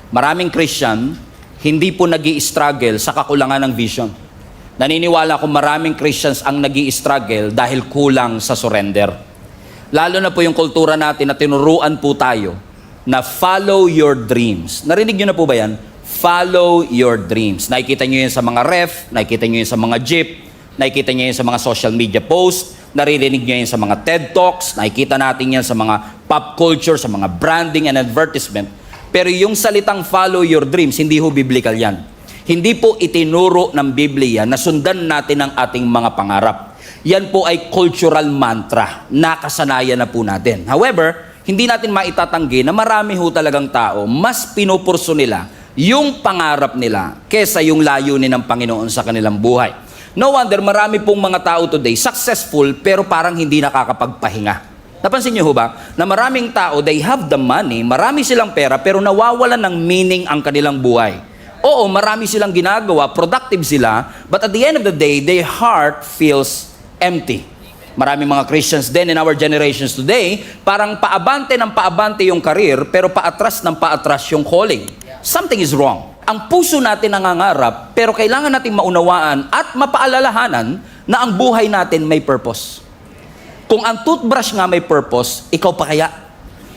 Maraming Christian, hindi po nag-i-struggle sa kakulangan ng vision. Naniniwala ko maraming Christians ang nag-i-struggle dahil kulang sa surrender. Lalo na po yung kultura natin na tinuruan po tayo na follow your dreams. Narinig nyo na po ba yan? Follow your dreams. Nakikita nyo yun sa mga ref, nakikita nyo yun sa mga jeep, nakikita nyo yun sa mga social media posts, naririnig nyo yun sa mga TED Talks, nakikita natin yan sa mga pop culture, sa mga branding and advertisement. Pero yung salitang follow your dreams, hindi ho biblical yan. Hindi po itinuro ng Biblia na sundan natin ang ating mga pangarap. Yan po ay cultural mantra. Nakasanayan na po natin. However, hindi natin maitatanggi na marami ho talagang tao, mas pinupurso nila yung pangarap nila kesa yung layunin ng Panginoon sa kanilang buhay. No wonder, marami pong mga tao today successful pero parang hindi nakakapagpahinga. Napansin niyo ho ba na maraming tao, they have the money, marami silang pera pero nawawalan ng meaning ang kanilang buhay. Oo, marami silang ginagawa, productive sila, but at the end of the day, their heart feels empty. Maraming mga Christians din in our generations today, parang paabante ng paabante yung career, pero paatras ng paatras yung calling. Something is wrong. Ang puso natin nangangarap, pero kailangan natin maunawaan at mapaalalahanan na ang buhay natin may purpose. Kung ang toothbrush nga may purpose, ikaw pa kaya?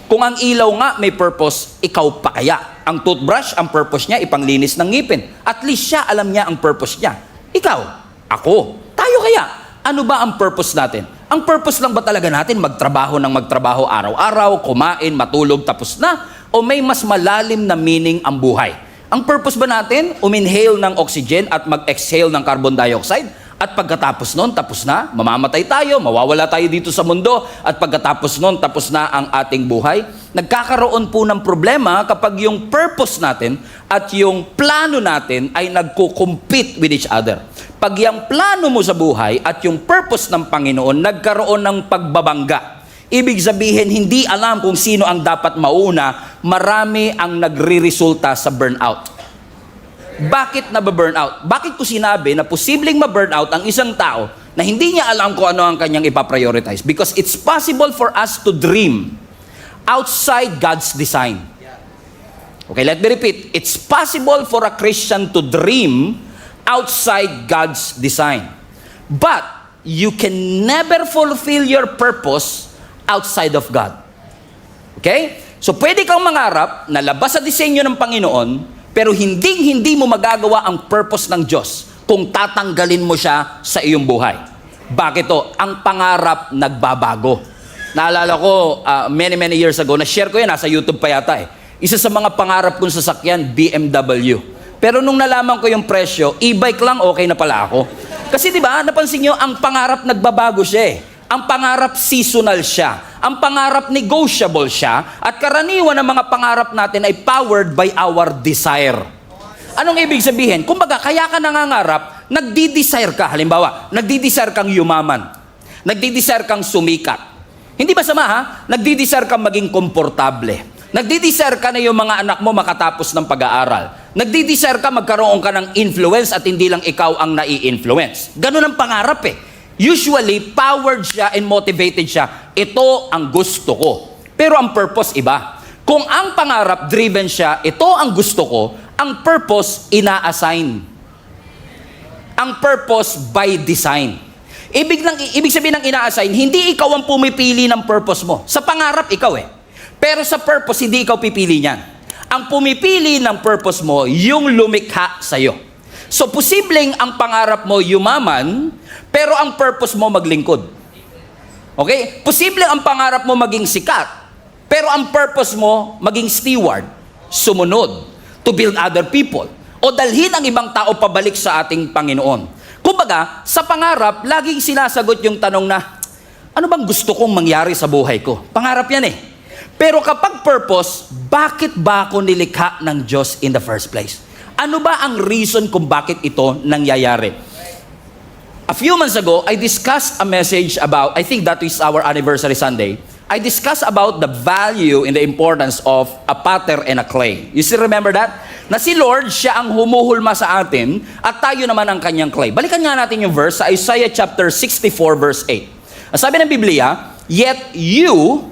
Kung ang ilaw nga may purpose, ikaw pa kaya? Ang toothbrush, ang purpose niya, ipanglinis ng ngipin. At least siya, alam niya ang purpose niya. Ikaw, ako, tayo kaya? Ano ba ang purpose natin? Ang purpose lang ba talaga natin magtrabaho ng magtrabaho araw-araw, kumain, matulog, tapos na? O may mas malalim na meaning ang buhay? Ang purpose ba natin, uminhale ng oxygen at mag-exhale ng carbon dioxide? At pagkatapos nun, tapos na, mamamatay tayo, mawawala tayo dito sa mundo, at pagkatapos nun, tapos na ang ating buhay. Nagkakaroon po ng problema kapag yung purpose natin at yung plano natin ay nagko-compete with each other. Pag yung plano mo sa buhay at yung purpose ng Panginoon nagkaroon ng pagbabangga, ibig sabihin, hindi alam kung sino ang dapat mauna, marami ang nagre-resulta sa burnout. Bakit nababurnout? Bakit ko sinabi na posibleng ma-burnout ang isang tao na hindi niya alam kung ano ang kanyang ipaprioritize? Because it's possible for us to dream outside God's design. Okay, let me repeat. It's possible for a Christian to dream outside God's design. But you can never fulfill your purpose outside of God. Okay? So pwede kang mangarap na labas sa disenyo ng Panginoon, pero hindi mo magagawa ang purpose ng Diyos kung tatanggalin mo siya sa iyong buhay. Bakit to? Ang pangarap nagbabago. Naalala ko, many years ago, na-share ko yan, nasa YouTube pa yata eh. Isa sa mga pangarap kong sasakyan, BMW. Pero nung nalaman ko yung presyo, e-bike lang, okay na pala ako. Kasi di ba, napansin nyo, ang pangarap nagbabago siya eh. Ang pangarap seasonal siya. Ang pangarap negotiable siya. At karaniwan ng mga pangarap natin ay powered by our desire. Anong ibig sabihin? Kumbaga, kaya ka nangangarap, nagdi-desire ka. Halimbawa, nagdi-desire kang yumaman. Nagdi-desire kang sumikat. Hindi ba sama ha? Nagdi-desire kang maging komportable. Nagdi-desire ka na yung mga anak mo makatapos ng pag-aaral. Nagdi-desire ka magkaroon ka ng influence at hindi lang ikaw ang nai-influence. Ganun ang pangarap eh. Usually, powered siya and motivated siya. Ito ang gusto ko. Pero ang purpose iba. Kung ang pangarap driven siya, ito ang gusto ko, ang purpose ina-assign. Ang purpose by design. Ibig sabihin ng ina-assign, hindi ikaw ang pumipili ng purpose mo. Sa pangarap, ikaw eh. Pero sa purpose, hindi ikaw pipili niyan. Ang pumipili ng purpose mo, yung lumikha sa'yo. So, posibleng ang pangarap mo yumaman, pero ang purpose mo maglingkod. Okay? Posibleng ang pangarap mo maging sikat, pero ang purpose mo maging steward, sumunod, to build other people, o dalhin ang ibang tao pabalik sa ating Panginoon. Kumbaga, sa pangarap, laging sinasagot yung tanong na, ano bang gusto kong mangyari sa buhay ko? Pangarap yan eh. Pero kapag purpose, bakit ba ako nilikha ng Diyos in the first place? Ano ba ang reason kung bakit ito nangyayari? A few months ago, I discussed a message about, I think that is our anniversary Sunday, I discussed about the value and the importance of a potter and a clay. You still remember that? Na si Lord, siya ang humuhulma sa atin at tayo naman ang kanyang clay. Balikan nga natin yung verse sa Isaiah chapter 64 verse 8. Ang sabi ng Biblia, yet you,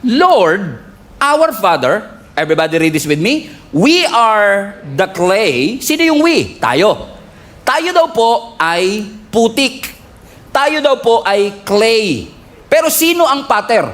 Lord, our Father, Everybody read this with me. We are the clay. Sino yung we? Tayo. Tayo daw po ay putik. Tayo daw po ay clay. Pero sino ang pattern?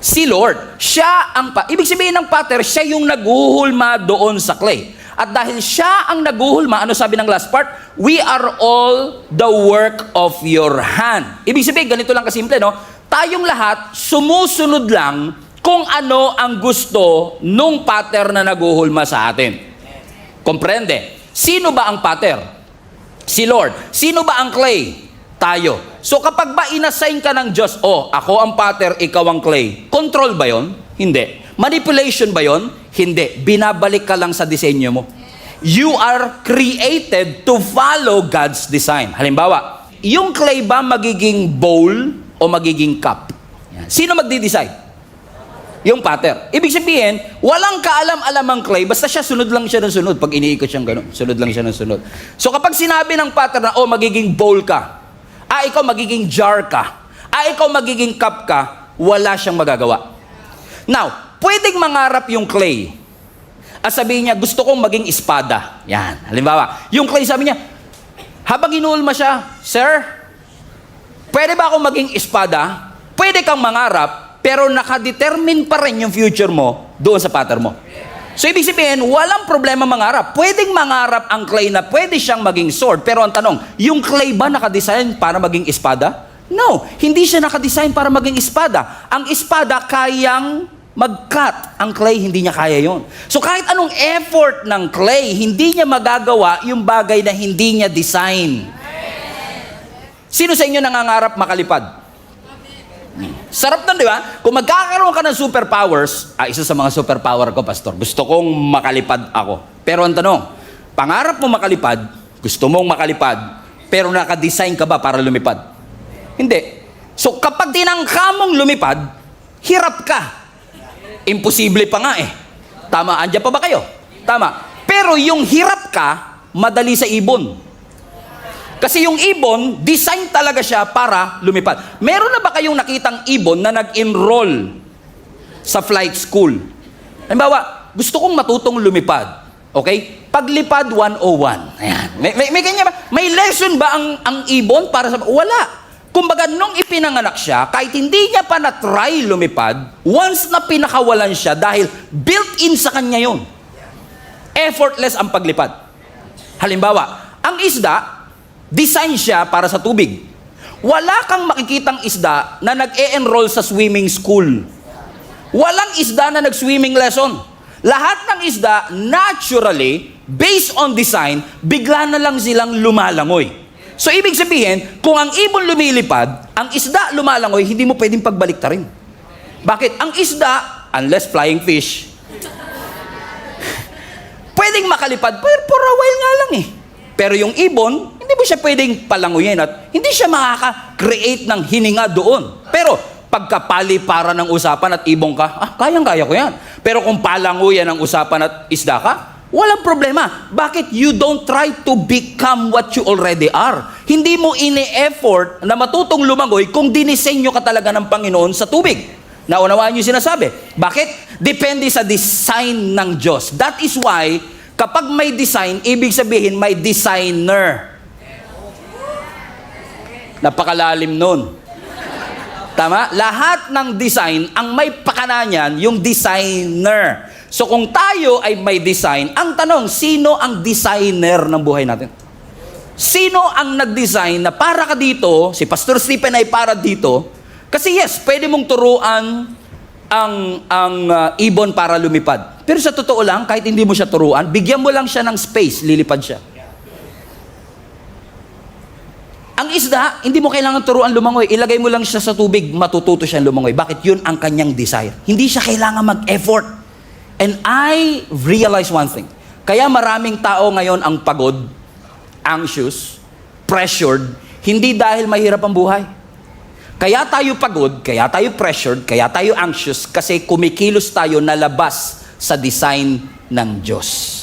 Si Lord. Siya ang ibig sabihin ng pattern, siya yung naghuhulma doon sa clay. At dahil siya ang naghuhulma, ano sabi ng last part? We are all the work of your hand. Ibig sabihin, ganito lang kasimple, no? Tayong lahat, sumusunod lang kung ano ang gusto nung pattern na naghuhulma sa atin. Komprende? Sino ba ang pattern? Si Lord. Sino ba ang clay? Tayo. So kapag ba inassign ka ng Diyos, ako ang pattern, ikaw ang clay, control ba yon? Hindi. Manipulation ba yon? Hindi. Binabalik ka lang sa disenyo mo. You are created to follow God's design. Halimbawa, yung clay ba magiging bowl o magiging cup? Sino magdi-decide? Yung pattern. Ibig sabihin, walang kaalam-alam ang clay, basta siya sunod lang siya ng sunod. Pag iniikot siyang gano'n, sunod lang siya ng sunod. So kapag sinabi ng pattern na, magiging bowl ka, ikaw magiging jar ka, ikaw magiging cup ka, wala siyang magagawa. Now, pwedeng mangarap yung clay. At sabihin niya, gusto kong maging espada. Yan. Halimbawa, yung clay sabi niya, habang inuulma siya, Sir, pwede ba akong maging espada? Pwede kang mangarap, pero nakadetermine pa rin yung future mo doon sa pattern mo. So, ibig sabihin, walang problema mangarap. Pwedeng mangarap ang clay na pwede siyang maging sword. Pero ang tanong, yung clay ba nakadesign para maging espada? No, hindi siya nakadesign para maging espada. Ang espada kayang mag-cut. Ang clay, hindi niya kaya yon. So, kahit anong effort ng clay, hindi niya magagawa yung bagay na hindi niya design. Sino sa inyo nangangarap makalipad? Sarap nun, di ba? Kung magkakaroon ka ng superpowers, isa sa mga superpower ko, Pastor, gusto kong makalipad ako. Pero ang tanong, pangarap mo makalipad, gusto mong makalipad, pero nakadesign ka ba para lumipad? Hindi. So kapag tinangka mong lumipad, hirap ka. Imposible pa nga eh. Tama, andyan pa ba kayo? Tama. Pero yung hirap ka, madali sa ibon. Kasi yung ibon, design talaga siya para lumipad. Meron na ba kayong nakitang ibon na nag-enroll sa flight school? Halimbawa, gusto kong matutong lumipad. Okay? Paglipad 101. Ayan. May ganyan ba? May lesson ba ang ibon para sa... Wala. Kumbaga, nung ipinanganak siya, kahit hindi niya pa na-try lumipad, once na pinakawalan siya dahil built-in sa kanya yun. Effortless ang paglipad. Halimbawa, ang isda, design siya para sa tubig. Wala kang makikitang isda na nag-e-enroll sa swimming school. Walang isda na nag-swimming lesson. Lahat ng isda, naturally, based on design, bigla na lang silang lumalangoy. So, ibig sabihin, kung ang ibon lumilipad, ang isda lumalangoy, hindi mo pwedeng pagbaliktarin. Bakit? Ang isda, unless flying fish, pwedeng makalipad, pero for a while nga lang eh. Pero yung ibon, hindi mo siya pwedeng palanguyin at hindi siya makaka-create ng hininga doon. Pero pagkapaliparan ng usapan at ibong ka, kayang-kaya ko yan. Pero kung palanguyan ang usapan at isda ka, walang problema. Bakit? You don't try to become what you already are. Hindi mo ini-effort na matutong lumangoy kung dinisenyo ka talaga ng Panginoon sa tubig. Naunawaan niyo sinasabi. Bakit? Depende sa design ng Diyos. That is why, kapag may design, ibig sabihin may designer. Napakalalim nun. Tama? Lahat ng design, ang may pakana niyan, yung designer. So kung tayo ay may design, ang tanong, sino ang designer ng buhay natin? Sino ang nag-design na para ka dito, si Pastor Stephen ay para dito, kasi yes, pwede mong turuan ang ibon para lumipad. Pero sa totoo lang, kahit hindi mo siya turuan, bigyan mo lang siya ng space, lilipad siya. Ang isda, hindi mo kailangan turuan lumangoy. Ilagay mo lang siya sa tubig, matututo siya lumangoy. Bakit? Yun ang kanyang desire. Hindi siya kailangan mag-effort. And I realize one thing. Kaya maraming tao ngayon ang pagod, anxious, pressured, hindi dahil mahirap ang buhay. Kaya tayo pagod, kaya tayo pressured, kaya tayo anxious, kasi kumikilos tayo na labas sa design ng Diyos.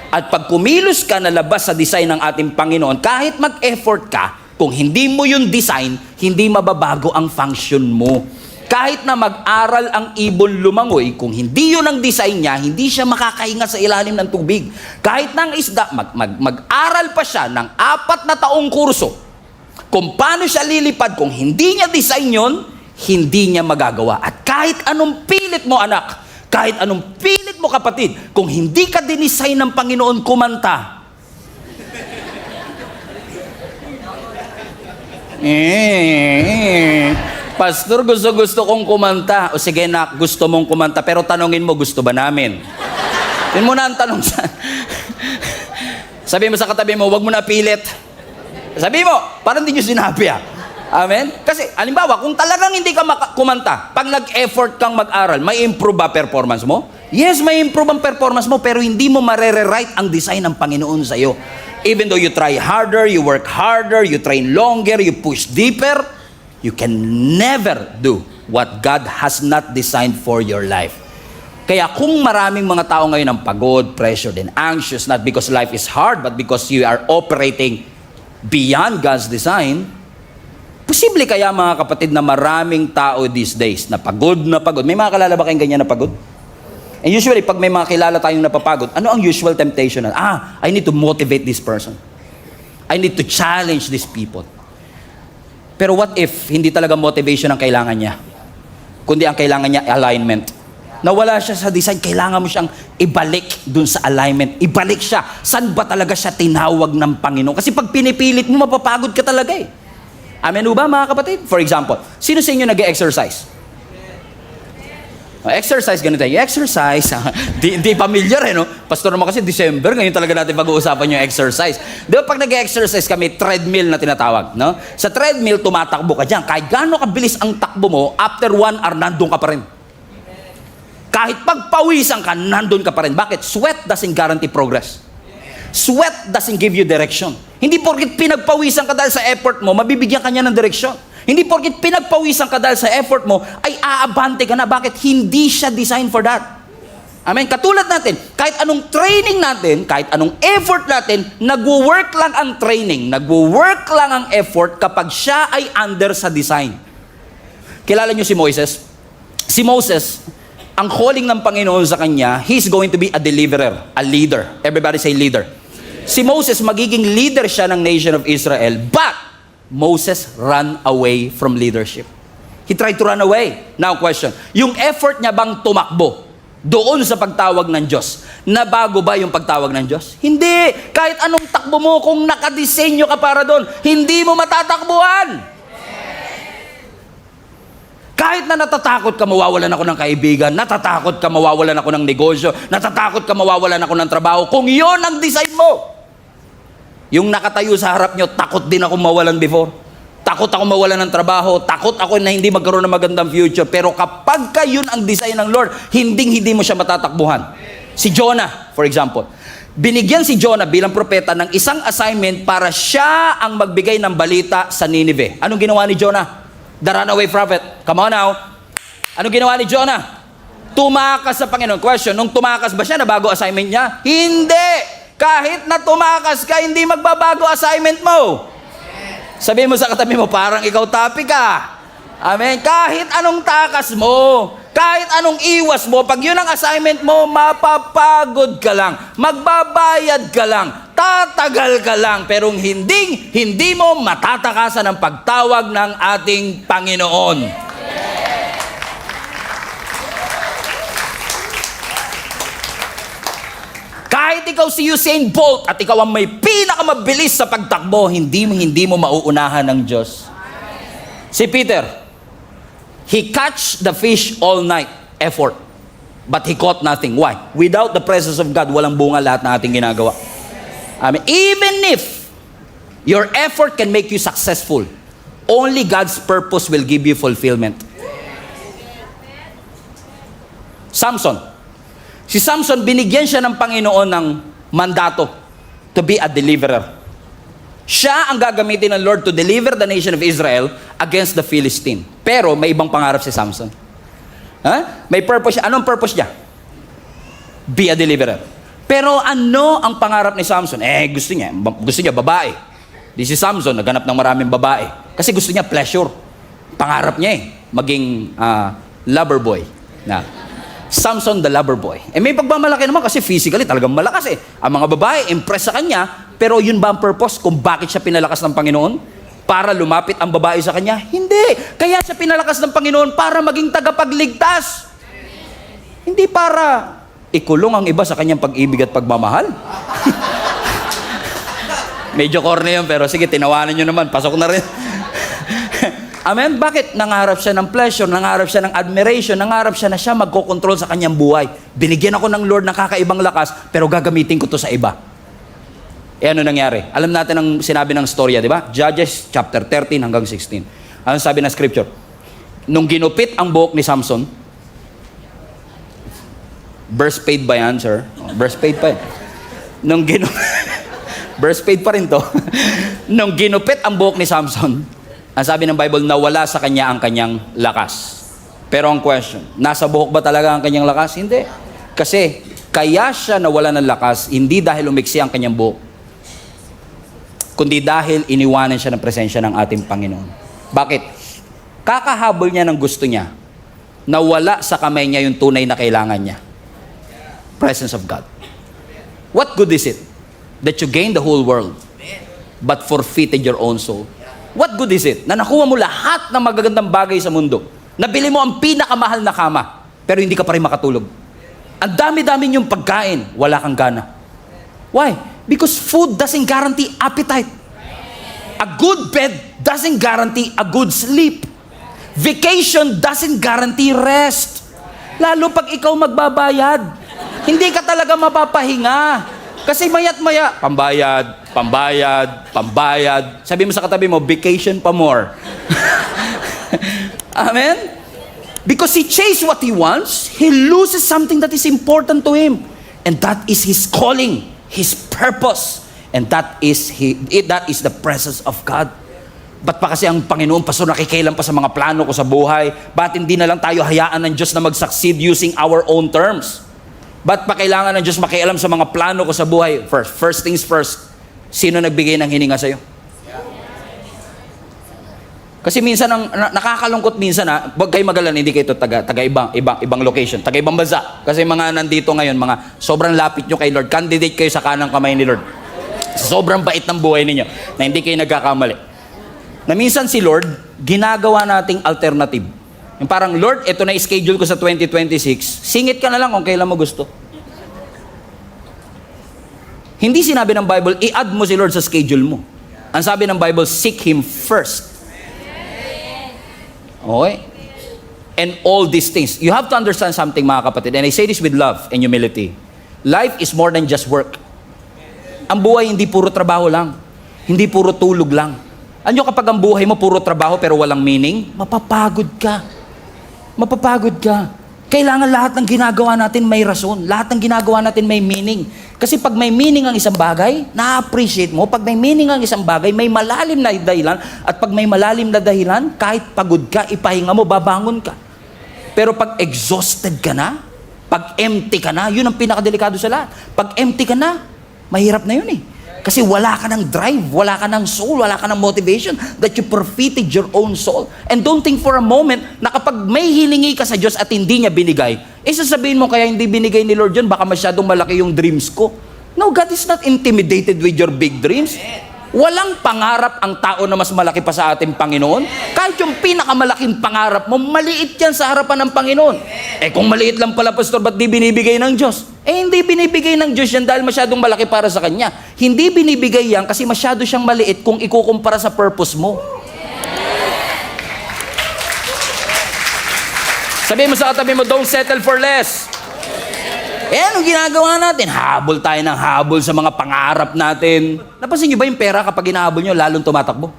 At pag kumilos ka na labas sa design ng ating Panginoon, kahit mag-effort ka, kung hindi mo yung design, hindi mababago ang function mo. Kahit na mag-aral ang ibon lumangoy, kung hindi yun ang design niya, hindi siya makakahinga sa ilalim ng tubig. Kahit na ang isda, mag-aral pa siya ng 4 na taong kurso, kung paano siya lilipad, kung hindi niya design yun, hindi niya magagawa. At kahit anong pilit mo, anak, kahit anong pilit mo, kapatid, kung hindi ka dinesign ng Panginoon kumanta, Pastor, gusto kong kumanta. O sige na, gusto mong kumanta, pero tanongin mo, gusto ba namin? Yun muna ang tanong sa... Sabi mo sa katabi mo, wag mo na pilit. Sabi mo, parang hindi nyo sinabi Amen? Kasi, halimbawa, kung talagang hindi ka kumanta, pag nag-effort kang mag-aral, may improve ba performance mo? Yes, may improve ang performance mo, pero hindi mo marere-right ang design ng Panginoon sa iyo. Even though you try harder, you work harder, you train longer, you push deeper, you can never do what God has not designed for your life. Kaya kung maraming mga tao ngayon ang pagod, pressured, and anxious, not because life is hard, but because you are operating beyond God's design, posible kaya mga kapatid na maraming tao these days na pagod na pagod. May mga kalala ba kayong ganyan na pagod? And usually, pag may mga kilala tayong napapagod, ano ang usual temptation? I need to motivate this person. I need to challenge these people. Pero what if hindi talaga motivation ang kailangan niya? Kundi ang kailangan niya, alignment. Nawala siya sa design, kailangan mo siyang ibalik dun sa alignment. Ibalik siya. Saan ba talaga siya tinawag ng Panginoon? Kasi pag pinipilit mo, mapapagod ka talaga Amen ba mga kapatid? For example, sino sa inyo nag-exercise? Exercise, ganito yung exercise. Di familiar no? Pastor naman kasi December, ngayon talaga natin pag-uusapan yung exercise. Di ba pag nag-exercise kami, treadmill na tinatawag, no? Sa treadmill, tumatakbo ka dyan. Kahit gaano kabilis ang takbo mo, after 1 hour, nandun ka pa rin. Kahit pagpawisan ka, nandun ka pa rin. Bakit? Sweat doesn't guarantee progress. Sweat doesn't give you direction. Hindi porket pinagpawisan ka dahil sa effort mo, mabibigyan ka niya ng direksyon. Hindi porket pinagpawisan ka dahil sa effort mo, ay aabante ka na. Bakit? Hindi siya designed for that. Amen? Katulad natin, kahit anong training natin, kahit anong effort natin, nagwo-work lang ang training, nagwo-work lang ang effort kapag siya ay under sa design. Kilala niyo si Moses? Si Moses, ang calling ng Panginoon sa kanya, he's going to be a deliverer, a leader. Everybody say leader. Si Moses, magiging leader siya ng nation of Israel, but Moses ran away from leadership. He tried to run away. Now question, yung effort niya bang tumakbo doon sa pagtawag ng Diyos, nabago ba yung pagtawag ng Diyos? Hindi. Kahit anong takbo mo, kung nakadisenyo ka para doon, hindi mo matatakbuhan. Kahit na natatakot ka mawawalan ako ng kaibigan, natatakot ka mawawalan ako ng negosyo, natatakot ka mawawalan ako ng trabaho, kung yon ang design mo. Yung nakatayo sa harap nyo, takot din ako mawalan before. Takot ako mawalan ng trabaho. Takot ako na hindi magkaroon ng magandang future. Pero kapag ka yun ang design ng Lord, hindi mo siya matatakbuhan. Si Jonah, for example. Binigyan si Jonah bilang propeta ng isang assignment para siya ang magbigay ng balita sa Nineveh. Anong ginawa ni Jonah? The runaway prophet. Come on now. Anong ginawa ni Jonah? Tumakas sa Panginoon. Question, nung tumakas ba siya, nabago assignment niya? Hindi! Kahit na tumakas ka, hindi magbabago assignment mo. Sabihin mo sa katabi mo, parang ikaw tapi ka. Amen? Kahit anong takas mo, kahit anong iwas mo, pag yun ang assignment mo, mapapagod ka lang, magbabayad ka lang, tatagal ka lang, pero hindi mo matatakasan ang pagtawag ng ating Panginoon. Kahit ikaw si Usain Bolt at ikaw ang may pinakamabilis sa pagtakbo, hindi mo mauunahan ng Diyos. Si Peter, he catch the fish all night, effort. But he caught nothing. Why? Without the presence of God, walang bunga lahat na ating ginagawa. Amen. Even if your effort can make you successful, only God's purpose will give you fulfillment. Samson. Si Samson, binigyan siya ng Panginoon ng mandato to be a deliverer. Siya ang gagamitin ng Lord to deliver the nation of Israel against the Philistine. Pero may ibang pangarap si Samson. May purpose siya. Anong purpose niya? Be a deliverer. Pero ano ang pangarap ni Samson? Gusto niya babae. Di si Samson, naghanap ng maraming babae. Kasi gusto niya pleasure. Pangarap niya maging lover boy. Na Samson the lover boy. May pagmamalaki naman kasi physically talagang malakas eh. Ang mga babae, impress sa kanya, pero yun ba ang purpose kung bakit siya pinalakas ng Panginoon? Para lumapit ang babae sa kanya? Hindi. Kaya siya pinalakas ng Panginoon para maging tagapagligtas. Hindi para ikulong ang iba sa kanyang pag-ibig at pagmamahal. Medyo corny yun, pero sige, tinawanan nyo naman. Pasok na rin. Amen? Bakit? Nangarap siya ng pleasure, nangarap siya ng admiration, nangarap siya na siya magkocontrol sa kanyang buhay. Binigyan ako ng Lord ng kakaibang lakas, pero gagamitin ko to sa iba. Ano nangyari? Alam natin ang sinabi ng storya, di ba? Judges chapter 13 hanggang 16. Ano sabi ng scripture? Nung ginupit ang buhok ni Samson, burst paid ba yan, sir? Burst paid pa yan. Burst paid pa rin to. Nung ginupit ang buhok ni Samson, ang sabi ng Bible, nawala sa kanya ang kanyang lakas. Pero ang question, nasa buhok ba talaga ang kanyang lakas? Hindi. Kasi, kaya siya nawala ng lakas, hindi dahil umiksi ang kanyang buhok, kundi dahil iniwanan siya ng presensya ng ating Panginoon. Bakit? Kakahabol niya ng gusto niya, nawala sa kamay niya yung tunay na kailangan niya. Presence of God. What good is it that you gain the whole world, but forfeited your own soul? What good is it na nakuha mo lahat ng magagandang bagay sa mundo? Nabili mo ang pinakamahal na kama, pero hindi ka pa rin makatulog. Ang dami-dami niyong pagkain, wala kang gana. Why? Because food doesn't guarantee appetite. A good bed doesn't guarantee a good sleep. Vacation doesn't guarantee rest. Lalo pag ikaw magbabayad, hindi ka talaga mapapahinga. Kasi maya't maya, pambayad. Sabi mo sa katabi mo, vacation pa more. Amen? Because he chases what he wants, he loses something that is important to him. And that is his calling, his purpose. And that is the presence of God. Ba't pa kasi ang Panginoon, Pastor, nakikialam pa sa mga plano ko sa buhay? Ba't hindi na lang tayo hayaan ng Diyos na mag-succeed using our own terms? Ba't pa kailangan ng Diyos makialam sa mga plano ko sa buhay? First things first, sino nagbigay ng hininga sa'yo? Kasi minsan, nakakalungkot minsan huwag kayo magalala, hindi kayo ibang location, taga ibang bansa. Kasi mga nandito ngayon, mga sobrang lapit nyo kay Lord, candidate kayo sa kanang kamay ni Lord. Sobrang bait ng buhay ninyo, na hindi kayo nagkakamali. Na minsan si Lord, ginagawa nating alternative. Yung parang, Lord, ito na schedule ko sa 2026, singit ka na lang kung kailan mo gusto. Hindi sinabi ng Bible, i-add mo si Lord sa schedule mo. Ang sabi ng Bible, seek Him first. Okay? And all these things. You have to understand something, mga kapatid, and I say this with love and humility. Life is more than just work. Ang buhay hindi puro trabaho lang. Hindi puro tulog lang. Ano kapag ang buhay mo puro trabaho pero walang meaning? Mapapagod ka. Kailangan lahat ng ginagawa natin may rason. Lahat ng ginagawa natin may meaning. Kasi pag may meaning ang isang bagay, na-appreciate mo. Pag may meaning ang isang bagay, may malalim na dahilan. At pag may malalim na dahilan, kahit pagod ka, ipahinga mo, babangon ka. Pero pag exhausted ka na, pag empty ka na, yun ang pinakadelikado sa lahat. Pag empty ka na, mahirap na yun eh. Kasi wala ka ng drive, wala ka ng soul, wala ka ng motivation that you forfeited your own soul. And don't think for a moment na kapag may hiningi ka sa Diyos at hindi niya binigay, sasabihin mo kaya hindi binigay ni Lord yun, baka masyadong malaki yung dreams ko. No, God is not intimidated with your big dreams. Walang pangarap ang tao na mas malaki pa sa ating Panginoon. Kahit yung pinakamalaking pangarap mo, maliit yan sa harapan ng Panginoon. Kung maliit lang pala, Pastor, ba't di binibigay ng Diyos? Hindi binibigay ng Diyos yan dahil masyadong malaki para sa Kanya. Hindi binibigay yan kasi masyado siyang maliit kung ikukumpara sa purpose mo. Sabihin mo sa katabi mo, don't settle for less. Anong ginagawa natin? Habol tayo ng habol sa mga pangarap natin. Napansin nyo ba yung pera kapag hinahabol nyo, lalong tumatakbo?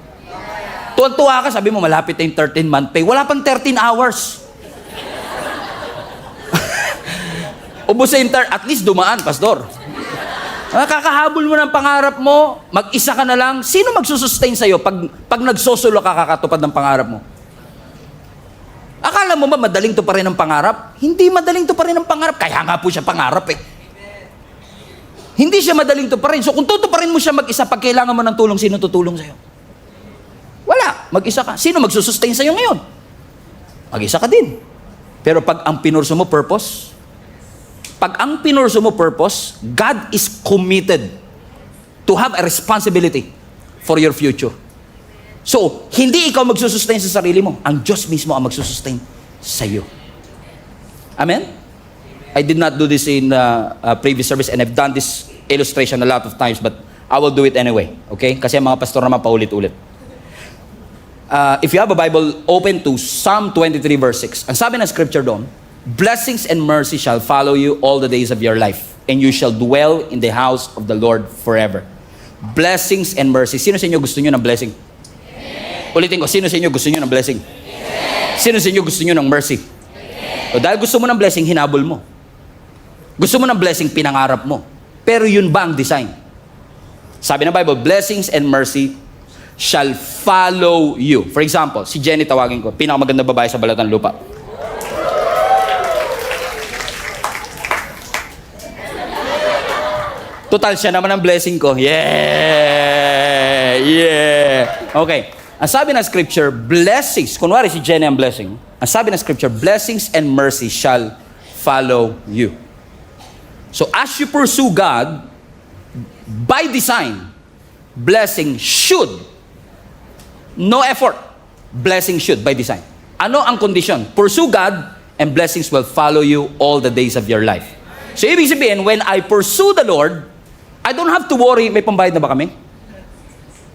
Tuwan-tuwa ka, sabi mo, malapit na yung 13-month pay. Wala pang 13 hours. Ubus at least dumaan, Pastor. Kakahabol mo ng pangarap mo, mag-isa ka na lang. Sino magsusustain sa'yo pag nagsosolo ka kakatupad ng pangarap mo? Akala mo ba madaling to pa rin ang pangarap? Hindi madaling to pa rin ang pangarap. Kaya nga po siya pangarap eh. Hindi siya madaling to pa rin. So kung tutuparin mo siya mag-isa, pag kailangan mo ng tulong, sino tutulong sa'yo? Wala. Mag-isa ka. Sino magsusustain sa'yo ngayon? mag-isa ka din. Pero pag ang pinurso mo purpose, God is committed to have a responsibility for your future. So, hindi ikaw magsusustain sa sarili mo. Ang Diyos mismo ang magsusustain sa iyo. Amen? I did not do this in previous service and I've done this illustration a lot of times, but I will do it anyway. Okay? Kasi ang mga pastor naman paulit-ulit. If you have a Bible, open to Psalm 23 verse 6. Ang sabi ng scripture doon, blessings and mercy shall follow you all the days of your life, and you shall dwell in the house of the Lord forever. Blessings and mercy. Sino sa inyo gusto nyo ng blessing? Ulitin ko, sino sa inyo gusto nyo ng blessing? Sino sa inyo gusto nyo ng mercy? O dahil gusto mo ng blessing, hinabol mo. Gusto mo ng blessing, pinangarap mo. Pero yun ba ang design? Sabi ng Bible, blessings and mercy shall follow you. For example, si Jenny tawagin ko, pinakamaganda babae sa balat ng lupa. Total, siya naman ang blessing ko. Yeah! Okay. Ang sabi ng scripture, blessings, kunwari si Jenny ang blessing, ang sabi ng scripture, blessings and mercy shall follow you. So as you pursue God, by design, blessing should, no effort, blessing should by design. Ano ang condition? Pursue God and blessings will follow you all the days of your life. So ibig sabihin, when I pursue the Lord, I don't have to worry, may pambayad na ba kami?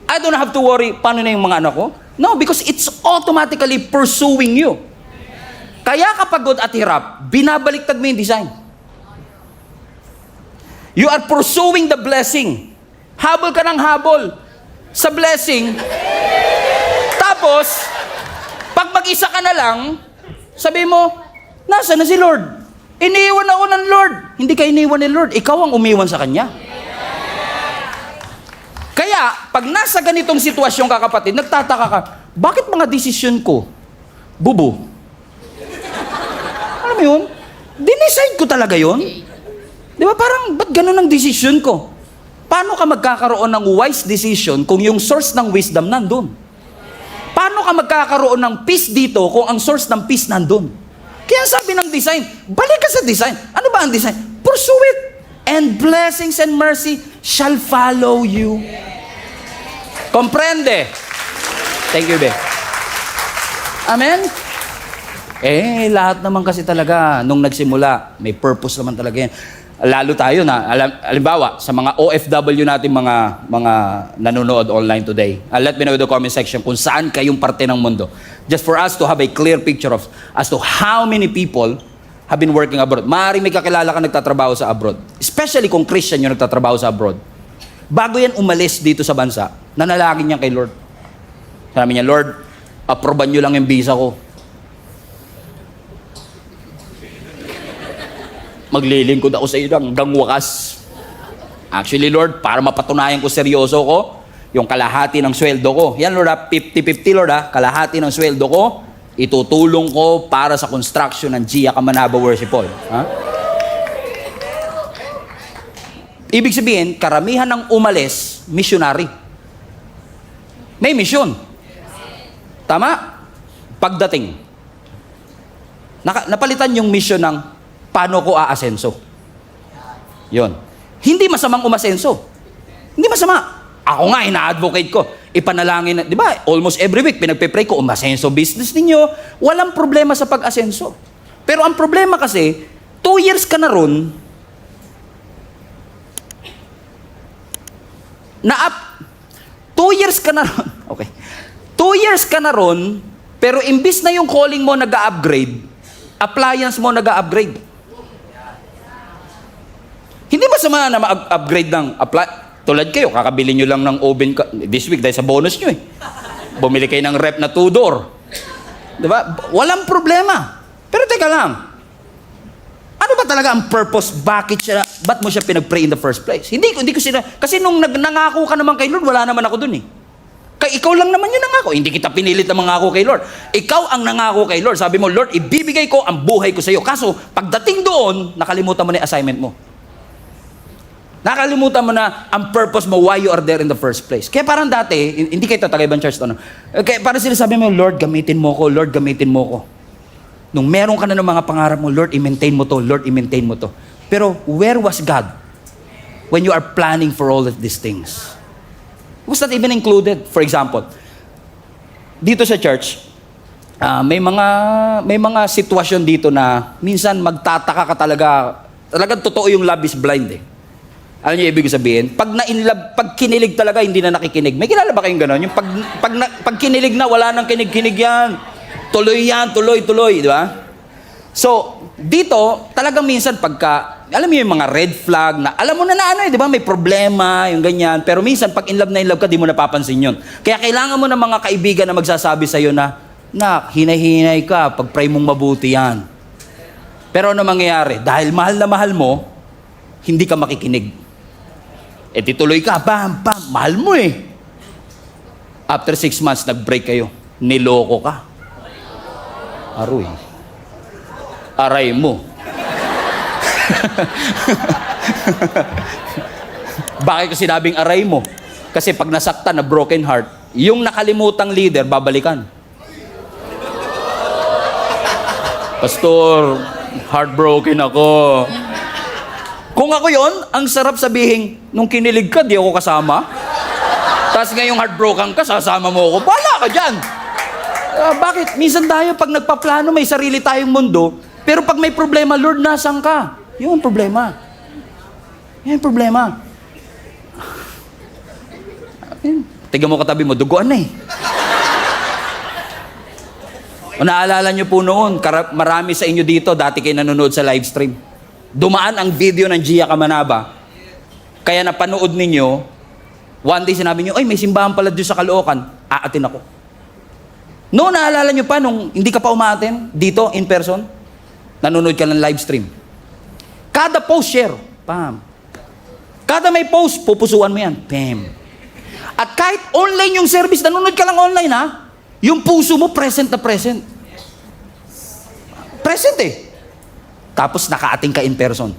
I don't have to worry, paano na yung mga anak ko? No, because it's automatically pursuing you. Kaya kapag pagod at hirap, binabaliktad mo yung design. You are pursuing the blessing. Habol ka ng habol sa blessing. Tapos, pag mag-isa ka na lang, sabi mo, nasa na si Lord? Iniwan ako ng Lord. Hindi ka iniwan ni Lord. Ikaw ang umiwan sa Kanya. Kaya, pag nasa ganitong sitwasyon ka kapatid, nagtataka ka, bakit mga desisyon ko, bubo? Alam mo yun? Dinicide ko talaga yun. Di ba parang, ba't ganun ang desisyon ko? Paano ka magkakaroon ng wise decision kung yung source ng wisdom nandun? Paano ka magkakaroon ng peace dito kung ang source ng peace nandun? Kaya sabi ng design, balik ka sa design. Ano ba ang design? Pursue it. And blessings and mercy shall follow you. Comprende? Thank you, Be. Amen? Lahat naman kasi talaga, nung nagsimula, may purpose naman talaga yan. Lalo tayo na, halimbawa, sa mga OFW natin, mga nanonood online today, let me know in the comment section kung saan kayong parte ng mundo. Just for us to have a clear picture of as to how many people have been working abroad. Maaaring may kakilala ka nagtatrabaho sa abroad. Especially kung Christian yung nagtatrabaho sa abroad. Bago yan umalis dito sa bansa, nanalangin niya kay Lord. Sabi niya, Lord, aproban niyo lang yung visa ko. Maglilingkod ako sa iyo hanggang wakas. Actually, Lord, para mapatunayan ko seryoso ko, yung kalahati ng sweldo ko. Yan, Lord, 50-50, Lord, kalahati ng sweldo ko, itutulong ko para sa construction ng Gia Kamanaba Worship Hall. Ibig sabihin, karamihan ng umalis, missionary. May mission. Tama? Pagdating. Napalitan yung mission ng paano ko aasenso. Yon. Hindi masamang umasenso. Hindi masama. Ako nga, ina-advocate ko. Ipanalangin, di ba? Almost every week, pinagpe-pray ko, umasenso business ninyo. Walang problema sa pag-asenso. Pero ang problema kasi, 2 years ka na ron, 2 years ka na ron, okay. 2 years ka na ron, pero imbis na yung calling mo nag-upgrade, appliance mo nag-upgrade. Hindi ba sama na ma-upgrade ng tulad kayo, kakabili nyo lang ng oven this week dahil sa bonus nyo eh. Bumili kayo ng rep na 2-door. Diba? Walang problema. Pero teka lang, ano ba talaga ang purpose? Ba't mo siya pinag-pray in the first place? Hindi ko kasi nung nangako ka naman kay Lord, wala naman ako dun eh. Kaya ikaw lang naman yung nangako. Hindi kita pinilit na mangako kay Lord. Ikaw ang nangako kay Lord. Sabi mo, Lord, ibibigay ko ang buhay ko sa iyo. Kaso, pagdating doon, nakalimutan mo na yung assignment mo. Nakalimutan mo na ang purpose mo, why you are there in the first place. Kaya parang dati, hindi kayo taga-ibang church to, no? Kaya parang sila sabi mo, Lord, gamitin mo ko, Lord, gamitin mo ko. Nung meron ka na ng mga pangarap mo, Lord, i-maintain mo to, Lord, i-maintain mo to. Pero where was God when you are planning for all of these things? Was not even included. For example, dito sa church, may mga sitwasyon dito na minsan magtataka ka talaga. Talagang totoo yung love is blind eh. Alam niyo ibig sabihin? Pag kinilig talaga, hindi na nakikinig. May kilala ba kayong gano'n? Yung pag kinilig na, wala nang kinig-kinig yan. Tuloy yan, tuloy, di ba? So, dito, talagang minsan alam mo yung mga red flag na, alam mo na di ba, may problema, yung ganyan. Pero minsan, pag in love ka, di mo napapansin yun. Kaya kailangan mo ng mga kaibigan na magsasabi sa'yo na, hinay-hinay ka, pag-pray mong mabuti yan. Pero ano mangyayari? Dahil mahal na mahal mo, hindi ka makikinig. E tituloy ka, bam, mahal mo eh. After 6 months, nag-break kayo. Niloko ka. Aroy. Aray mo. Bakit ko sinabing aray mo? Kasi pag nasaktan na broken heart, yung nakalimutang leader, babalikan. Pastor, heartbroken ako. Kung ako yon, ang sarap sabihin, nung kinilig ka, di ako kasama. Tapos ngayong heartbroken ka, sasama mo ako. Bahala ka dyan. Bakit? Minsan tayo, pag nagpaplano, may sarili tayong mundo, pero pag may problema, Lord, nasan ka? Yun ang problema. Yan ang problema. Tignan mo katabi mo, duguan na eh. O naalala nyo po noon, marami sa inyo dito, dati kayo nanonood sa live stream. Dumaan ang video ng Gia Kamanaba. Kaya napanood ninyo, one day sinabi nyo, ay may simbahan pala doon sa Caloocan, aatin ako. No, naalala nyo pa nung hindi ka pa umaatin dito in person, nanonood ka ng live stream. Kada post share, pam. Kada may post, pupusuan mo yan, pam. At kahit online yung service, nanonood ka lang online ha, yung puso mo present na present. Present eh. Tapos nakaating ka in person.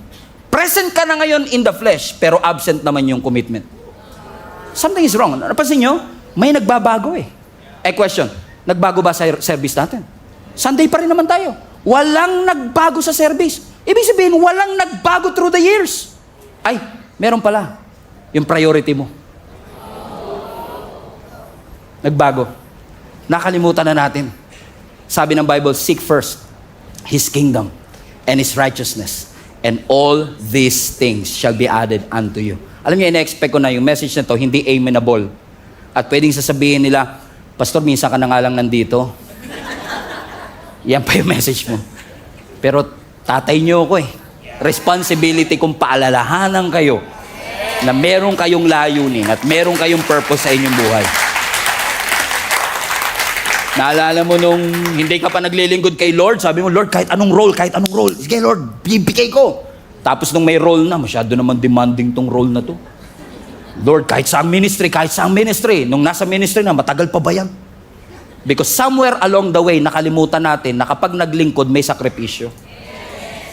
Present ka na ngayon in the flesh, pero absent naman yung commitment. Something is wrong. Napansin nyo? May nagbabago eh. Question, nagbago ba sa service natin? Sunday pa rin naman tayo. Walang nagbago sa service. Ibig sabihin, walang nagbago through the years. Ay, meron pala. Yung priority mo. Nagbago. Nakalimutan na natin. Sabi ng Bible, seek first His kingdom and His righteousness, and all these things shall be added unto you. Alam niyo, ina-expect ko na yung message na to, hindi amenable. At pwedeng sasabihin nila, Pastor, minsan ka na nga lang nandito. Yan pa yung message mo. Pero tatay niyo ako eh. Responsibility kong paalalahanan kayo na meron kayong layunin at meron kayong purpose sa inyong buhay. Naalala mo nung hindi ka pa naglilingkod kay Lord, sabi mo, Lord, kahit anong role, sige Lord, bibigay ko. Tapos nung may role na, masyado naman demanding tong role na to. Lord, kahit saang ministry, nung nasa ministry na, matagal pa ba yan? Because somewhere along the way, nakalimutan natin na kapag naglingkod, may sakripisyo.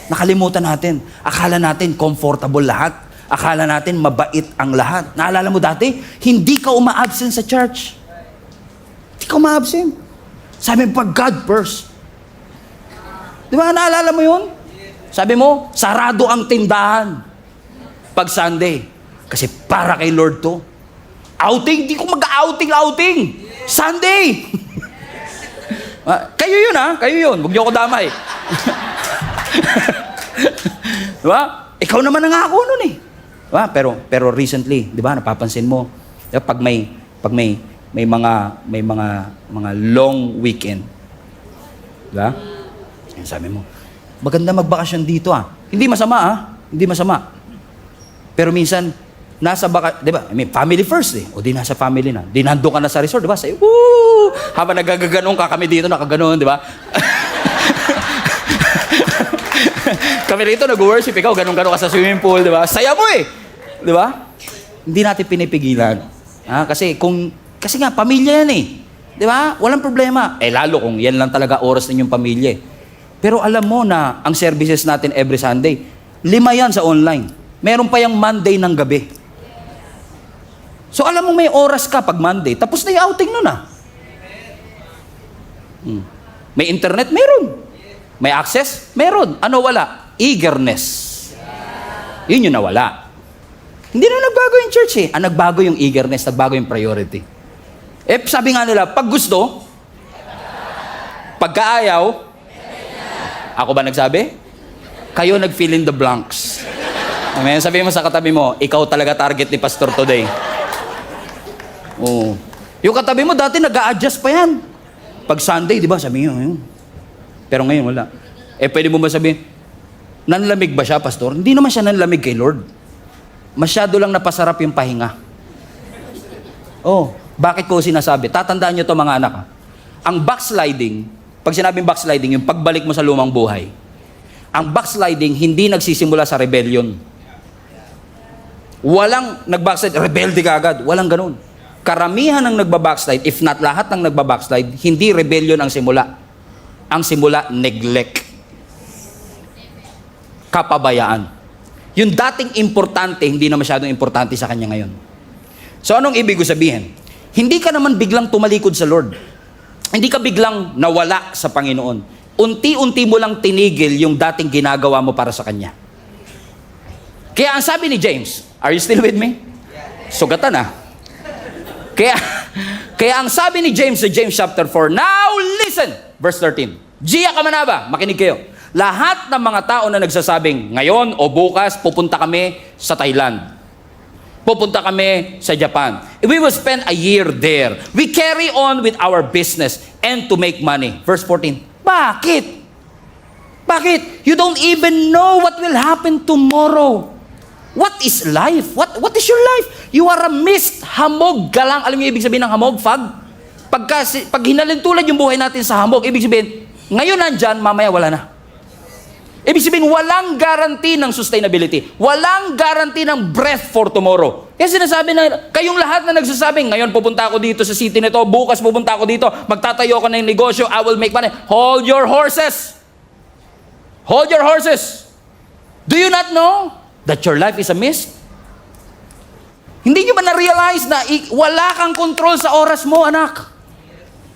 Nakalimutan natin. Akala natin comfortable lahat. Akala natin mabait ang lahat. Naalala mo dati, hindi ka uma-absent sa church. Hindi ka uma-absent. Sabi mo, pag God first. Di ba, naalala mo yun? Sabi mo, sarado ang tindahan pag Sunday. Kasi para kay Lord to. Outing, di ko mag-outing. Sunday! Kayo yun ha, kayo yun. Huwag niyo ako damay. Di ba? Ikaw naman ang ako nun eh. Diba? Pero recently, di ba, napapansin mo, diba, pag may mga long weekend. Diba? Sabi mo, maganda magbakasyon dito ah. Hindi masama. Pero minsan, di ba, family first eh. O di nasa family na. Di nandun ka na sa resort, di ba? Say, woo! Habang nagagaganong ka, kami dito nakaganon, di ba? Kami rito nag-worship, ikaw ganun-ganun ka sa swimming pool, di ba? Saya mo eh! Di ba? Hindi natin pinipigilan. Kasi nga, pamilya yan eh. Di ba? Walang problema. Lalo kung yan lang talaga oras ninyong pamilya eh. Pero alam mo na ang services natin every Sunday, 5 yan sa online. Meron pa yung Monday ng gabi. So alam mo may oras ka pag Monday, tapos na yung outing nun ah. May internet? Meron. May access? Meron. Ano wala? Eagerness. Yun yung nawala. Hindi na nagbago yung church eh. Ang nagbago yung eagerness, nagbago yung priority. Sabi nga nila, pag gusto, pagkaayaw, ako ba nagsabi? Kayo nag-fill in the blanks. Amen? Sabi mo sa katabi mo, ikaw talaga target ni Pastor today. Oo. Yung katabi mo, dati nag-a-adjust pa yan. Pag Sunday, di ba, sabi niyo, yun. Pero ngayon, wala. Pwede mo ba sabihin, nanlamig ba siya, Pastor? Hindi naman siya nanlamig kay Lord. Masyado lang napasarap yung pahinga. Oh, bakit ko sinasabi? Tatandaan nyo to mga anak. Ha? Ang backsliding, pag sinabing backsliding, yung pagbalik mo sa lumang buhay, ang backsliding hindi nagsisimula sa rebellion. Walang nag-backslide, rebelde ka agad. Walang ganun. Karamihan ng nagba-backslide, if not lahat ng nagba-backslide, hindi rebellion ang simula. Ang simula, neglect. Kapabayaan. Yung dating importante, hindi na masyadong importante sa kanya ngayon. So anong ibig ko sabihin? Hindi ka naman biglang tumalikod sa Lord. Hindi ka biglang nawala sa Panginoon. Unti-unti mo lang tinigil yung dating ginagawa mo para sa Kanya. Kaya ang sabi ni James, are you still with me? Sugatan ah. Kaya ang sabi ni James sa James chapter 4, now listen, verse 13. Giya kamanaba, makinig kayo. Lahat ng mga tao na nagsasabing, ngayon o bukas, pupunta kami sa Thailand. Pupunta kami sa Japan. We will spend a year there. We carry on with our business and to make money. Verse 14. Bakit? Bakit? You don't even know what will happen tomorrow. What is life? What is your life? You are a mist, hamog, galang. Alam niyo ibig sabihin ng hamog, fog? Pag hinalintulad yung buhay natin sa hamog, ibig sabihin, ngayon nandyan, mamaya wala na. Ibig sabihin, walang guarantee ng sustainability. Walang guarantee ng breath for tomorrow. Kaya sinasabi na, kayong lahat na nagsasabing, ngayon pupunta ako dito sa city nito, bukas pupunta ako dito, magtatayo ako ng negosyo, I will make money. Hold your horses. Hold your horses. Do you not know that your life is a mist? Hindi nyo ba na-realize na wala kang control sa oras mo, anak?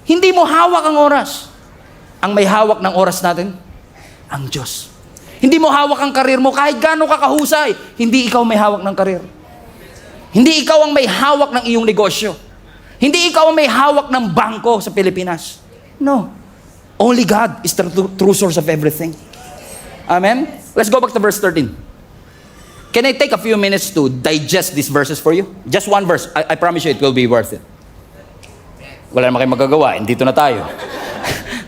Hindi mo hawak ang oras. Ang may hawak ng oras natin, ang Diyos. Hindi mo hawak ang karir mo kahit gaano ka kahusay. Hindi ikaw may hawak ng karir. Hindi ikaw ang may hawak ng iyong negosyo. Hindi ikaw ang may hawak ng bangko sa Pilipinas. No. Only God is the true source of everything. Amen? Let's go back to verse 13. Can I take a few minutes to digest these verses for you? Just one verse. I promise you it will be worth it. Wala naman kayo magagawa. Dito na tayo.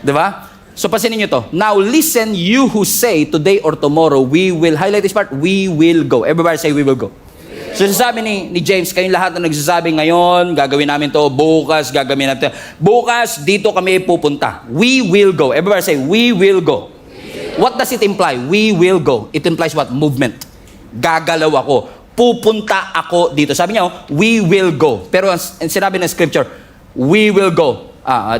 Diba? So pasinin nyo to. Now listen, you who say today or tomorrow, we will, highlight this part, we will go. Everybody say we will go. So sasabi ni James, kayong lahat na nagsasabi ngayon, gagawin namin to, bukas, gagawin natin to. Bukas, dito kami pupunta. We will go. Everybody say, we will go. What does it imply? We will go. It implies what? Movement. Gagalaw ako. Pupunta ako dito. Sabi niya, we will go. Pero ang sinabi ng scripture, we will go.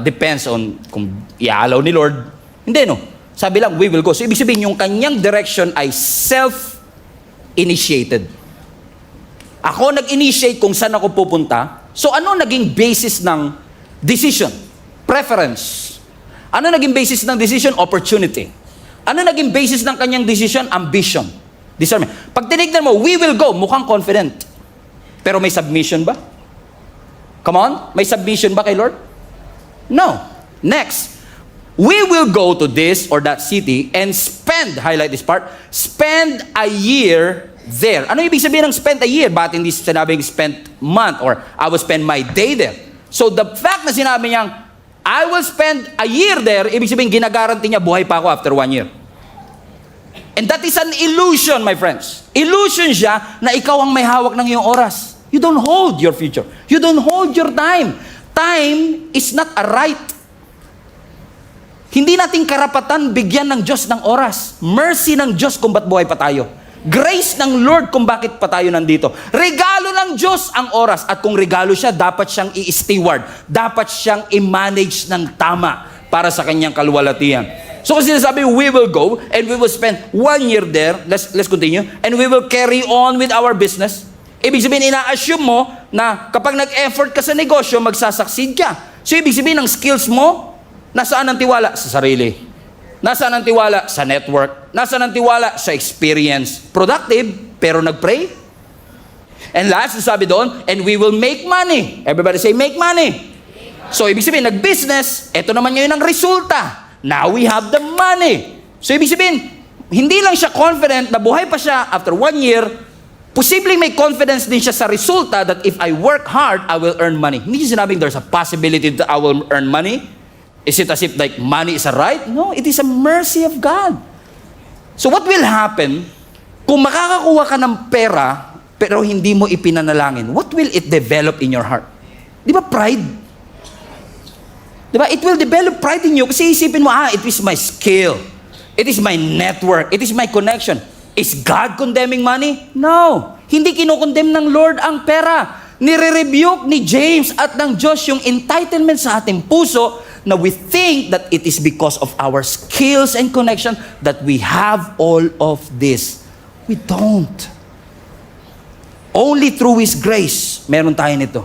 Depends on kung iaalaw ni Lord. Hindi, no? Sabi lang, we will go. So, ibig sabihin, yung kanyang direction ay self-initiated. Ako nag-initiate kung saan ako pupunta. So, ano naging basis ng decision? Preference. Ano naging basis ng decision? Opportunity. Ano naging basis ng kanyang decision? Ambition. Discernment. Pag tinignan mo, we will go, mukhang confident. Pero may submission ba? Come on? May submission ba kay Lord? No. Next, we will go to this or that city and spend, highlight this part, spend a year there. Ano ibig sabihin ng spend a year? Bakit hindi sinabing spend month or I will spend my day there? So the fact na sinabi niyang, I will spend a year there, ibig sabihin ginagaranti niya buhay pa ako after 1 year. And that is an illusion, my friends. Illusion siya na ikaw ang may hawak ng iyong oras. You don't hold your future. You don't hold your time. Time is not a right. Hindi nating karapatan bigyan ng Diyos ng oras. Mercy ng Diyos kung ba't buhay pa tayo. Grace ng Lord kung bakit pa tayo nandito. Regalo ng Diyos ang oras. At kung regalo siya, dapat siyang i-steward. Dapat siyang i-manage ng tama para sa kanyang kaluwalhatian. So kasi sinasabi, we will go and we will spend 1 year there. Let's continue. And we will carry on with our business. Ibig sabihin, ina-assume mo na kapag nag-effort ka sa negosyo, magsasucceed ka. So ibig sabihin, ang skills mo, nasaan ang tiwala? Sa sarili. Nasaan ang tiwala? Sa network. Nasaan ang tiwala? Sa experience. Productive, pero nag-pray. And last, sabi doon, and we will make money. Everybody say, make money. So, ibig sabihin, nag-business, ito naman ngayon ang resulta. Now we have the money. So, ibig sabihin, hindi lang siya confident na buhay pa siya after 1 year, posibleng may confidence din siya sa resulta that if I work hard, I will earn money. Hindi siya sinabing there's a possibility that I will earn money. Is it as if like money is a right? No, it is a mercy of God. So what will happen kung makakakuha ka ng pera pero hindi mo ipinanalangin? What will it develop in your heart? Di ba pride? Di ba? It will develop pride in you kasi isipin mo, it is my skill. It is my network. It is my connection. Is God condemning money? No. Hindi kinokondemn ng Lord ang pera. Nire-rebuke ni James at ng Diyos yung entitlement sa ating puso na we think that it is because of our skills and connection that we have all of this. We don't. Only through His grace, meron tayo nito.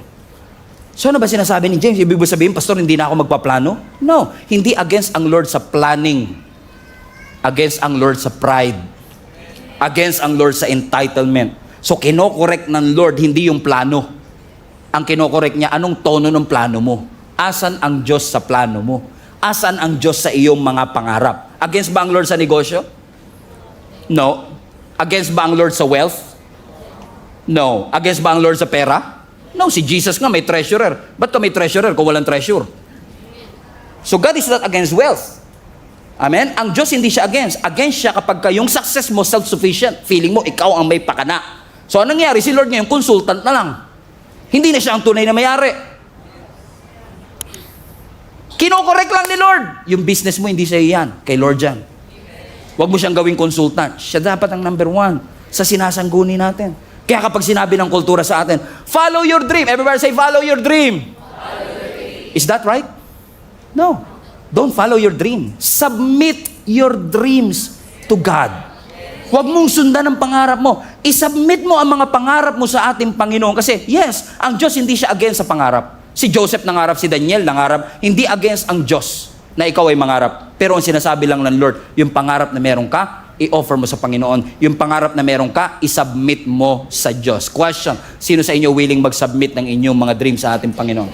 So ano ba sinasabi ni James? Ibig sabihin, Pastor, hindi na ako magpaplano? No. Hindi against ang Lord sa planning. Against ang Lord sa pride. Against ang Lord sa entitlement. So kinokorek ng Lord, hindi yung plano. Ang kinokorek niya, anong tono ng plano mo? Asan ang Diyos sa plano mo? Asan ang Diyos sa iyong mga pangarap? Against ba ang Lord sa negosyo? No. Against ba ang Lord sa wealth? No. Against ba ang Lord sa pera? No. Si Jesus nga may treasurer. Ba't ka may treasurer kung walang treasure? So God is not against wealth. Amen? Ang Diyos hindi siya against. Against siya kapag yung success mo self-sufficient. Feeling mo, ikaw ang may pakana. So anong nangyari? Si Lord ngayon, consultant na lang. Hindi na siya ang tunay na may-ari. Kinokorek lang ni Lord. Yung business mo, hindi siya yan. Kay Lord yan. Huwag mo siyang gawing consultant. Siya dapat ang number 1 sa sinasangguni natin. Kaya kapag sinabi ng kultura sa atin, follow your dream. Everybody say, follow your dream. Follow your dream. Is that right? No. Don't follow your dream. Submit your dreams to God. Huwag mong sundan ang pangarap mo. I-submit mo ang mga pangarap mo sa ating Panginoon. Kasi, yes, ang Diyos hindi siya against sa pangarap. Si Joseph nangarap, si Daniel nangarap. Hindi against ang Diyos na ikaw ay mangarap. Pero ang sinasabi lang ng Lord, yung pangarap na meron ka, i-offer mo sa Panginoon. Yung pangarap na meron ka, i-submit mo sa Diyos. Question, sino sa inyo willing mag-submit ng inyong mga dreams sa ating Panginoon?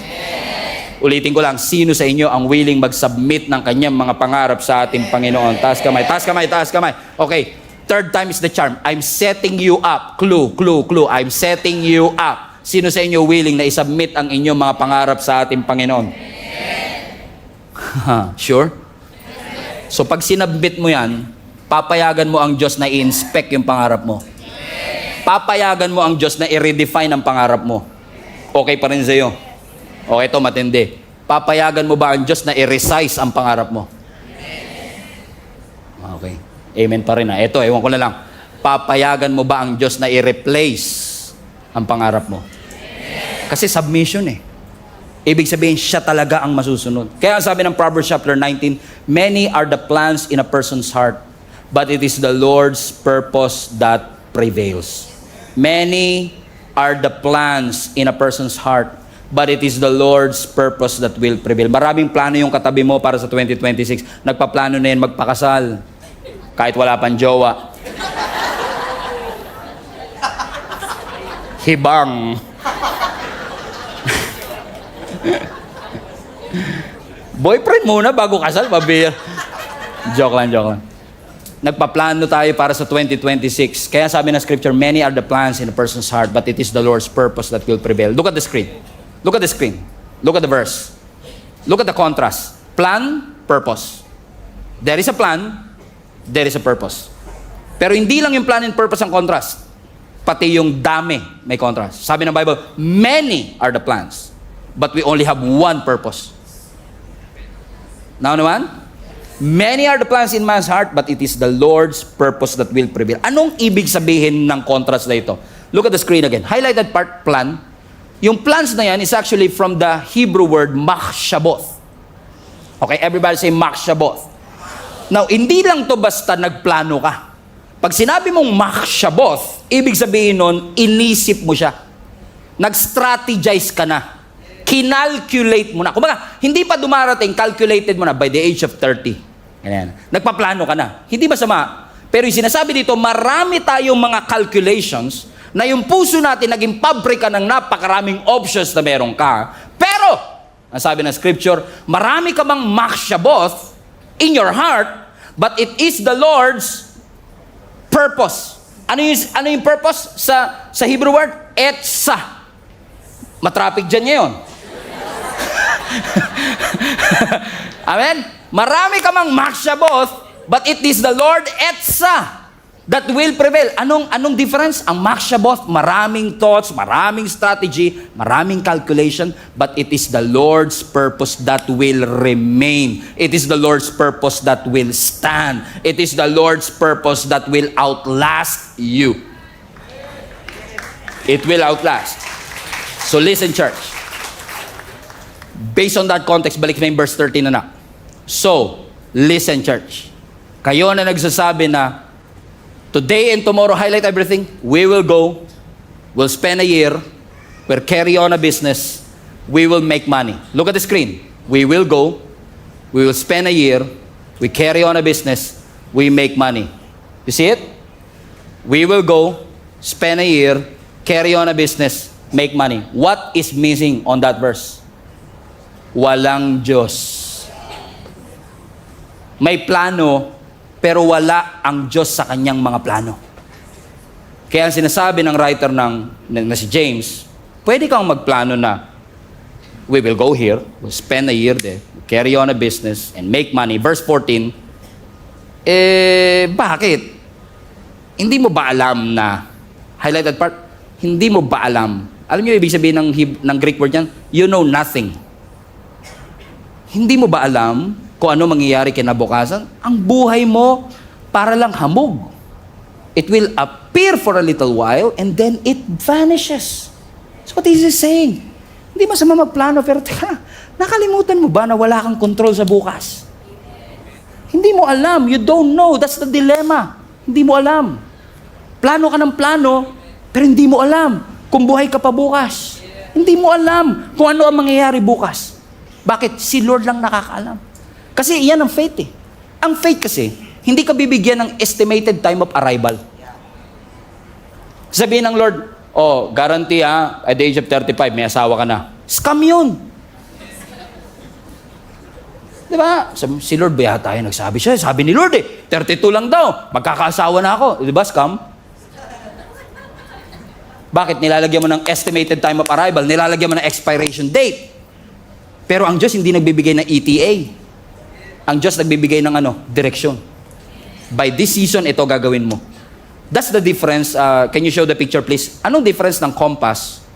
Ulitin ko lang, sino sa inyo ang willing mag-submit ng kanyang mga pangarap sa ating Panginoon? Taas kamay, taas kamay, taas kamay. Okay, third time is the charm. I'm setting you up. Clue. I'm setting you up. Sino sa inyo willing na isubmit ang inyong mga pangarap sa ating Panginoon? Sure? So pag sinubmit mo yan, papayagan mo ang Diyos na i-inspect yung pangarap mo. Papayagan mo ang Diyos na i-redefine ang pangarap mo. Okay pa rin sa'yo. Okay, ito matindi. Papayagan mo ba ang Diyos na i-resize ang pangarap mo? Okay. Amen pa rin. Ito, ewan ko na lang. Papayagan mo ba ang Diyos na i-replace ang pangarap mo? Kasi submission eh. Ibig sabihin, siya talaga ang masusunod. Kaya sabi ng Proverbs chapter 19, many are the plans in a person's heart, but it is the Lord's purpose that prevails. Many are the plans in a person's heart, but it is the Lord's purpose that will prevail. Maraming plano yung katabi mo para sa 2026. Nagpaplano na yan magpakasal. Kahit wala pang jowa. Hibang. Boyfriend muna bago kasal, mabir. Joke lang. Nagpaplano tayo para sa 2026. Kaya sabi ng scripture, many are the plans in a person's heart, but it is the Lord's purpose that will prevail. Look at the screen. Look at the screen. Look at the verse. Look at the contrast. Plan, purpose. There is a plan, there is a purpose. Pero hindi lang yung plan and purpose ang contrast. Pati yung dami may contrast. Sabi ng Bible, many are the plans, but we only have one purpose. Now naman, many are the plans in man's heart, but it is the Lord's purpose that will prevail. Anong ibig sabihin ng contrast na ito? Look at the screen again. Highlight that part, plan. Yung plans na yan is actually from the Hebrew word machshaboth. Okay, everybody say machshaboth. Now, hindi lang to basta nagplano ka. Pag sinabi mong machshaboth, ibig sabihin nun, inisip mo siya. Nag-strategize ka na. Kinalculate mo na. Kumbaga, hindi pa dumarating, calculated mo na by the age of 30. Ganyan. Nagpaplano ka na. Hindi masama. Pero yung sinasabi dito, marami tayong mga calculations na yung puso natin naging pabrika ng napakaraming options na meron ka. Pero, ang sabi ng scripture, marami ka bang makshaboth in your heart, but it is the Lord's purpose. Ano yung purpose sa Hebrew word? Etsa. Matraffic dyan ngayon. Amen? Marami ka mang makshaboth, but it is the Lord Etsa that will prevail. Anong difference? Ang makshaboth, maraming thoughts, maraming strategy, maraming calculation, but it is the Lord's purpose that will remain. It is the Lord's purpose that will stand. It is the Lord's purpose that will outlast you. It will outlast. So listen, church. Based on that context, balik na yung verse 13 na. So, listen, church. Kayo na nagsasabi na, today and tomorrow, highlight everything. We will go. We'll spend a year. We'll carry on a business. We will make money. Look at the screen. We will go. We will spend a year. We carry on a business. We make money. You see it? We will go, spend a year, carry on a business, make money. What is missing on that verse? Walang Diyos. May plano, pero wala ang Diyos sa kanyang mga plano. Kaya ang sinasabi ng writer na si James, pwede kang magplano na, we will go here, we'll spend a year there, carry on a business, and make money. Verse 14, bakit? Hindi mo ba alam na, highlighted part, hindi mo ba alam? Alam niyo ibig sabihin ng Greek word yan? You know nothing. Hindi mo ba alam kung ano mangyayari kinabukasan? Ang buhay mo para lang hamog. It will appear for a little while and then it vanishes. That's what he is saying. Hindi masama magplano, pero teka, nakalimutan mo ba na wala kang control sa bukas? Hindi mo alam. You don't know. That's the dilemma. Hindi mo alam. Plano ka ng plano, pero hindi mo alam kung buhay ka pa bukas. Hindi mo alam kung ano ang mangyayari bukas. Bakit? Si Lord lang nakakaalam. Kasi iyan ang faith eh. Ang faith kasi, hindi ka bibigyan ng estimated time of arrival. Sabihin ng Lord, guarantee at the age of 35, may asawa ka na. Scam yun. Diba? Si Lord ba yata tayo nagsabi siya? Sabi ni Lord 32 lang daw, magkakaasawa na ako. Diba, scam? Bakit? Nilalagyan mo ng estimated time of arrival, nilalagyan mo ng expiration date. Pero ang Diyos hindi nagbibigay ng ETA. Ang Diyos nagbibigay ng direksyon. By this season, ito gagawin mo. That's the difference. Can you show the picture, please? Anong difference ng compass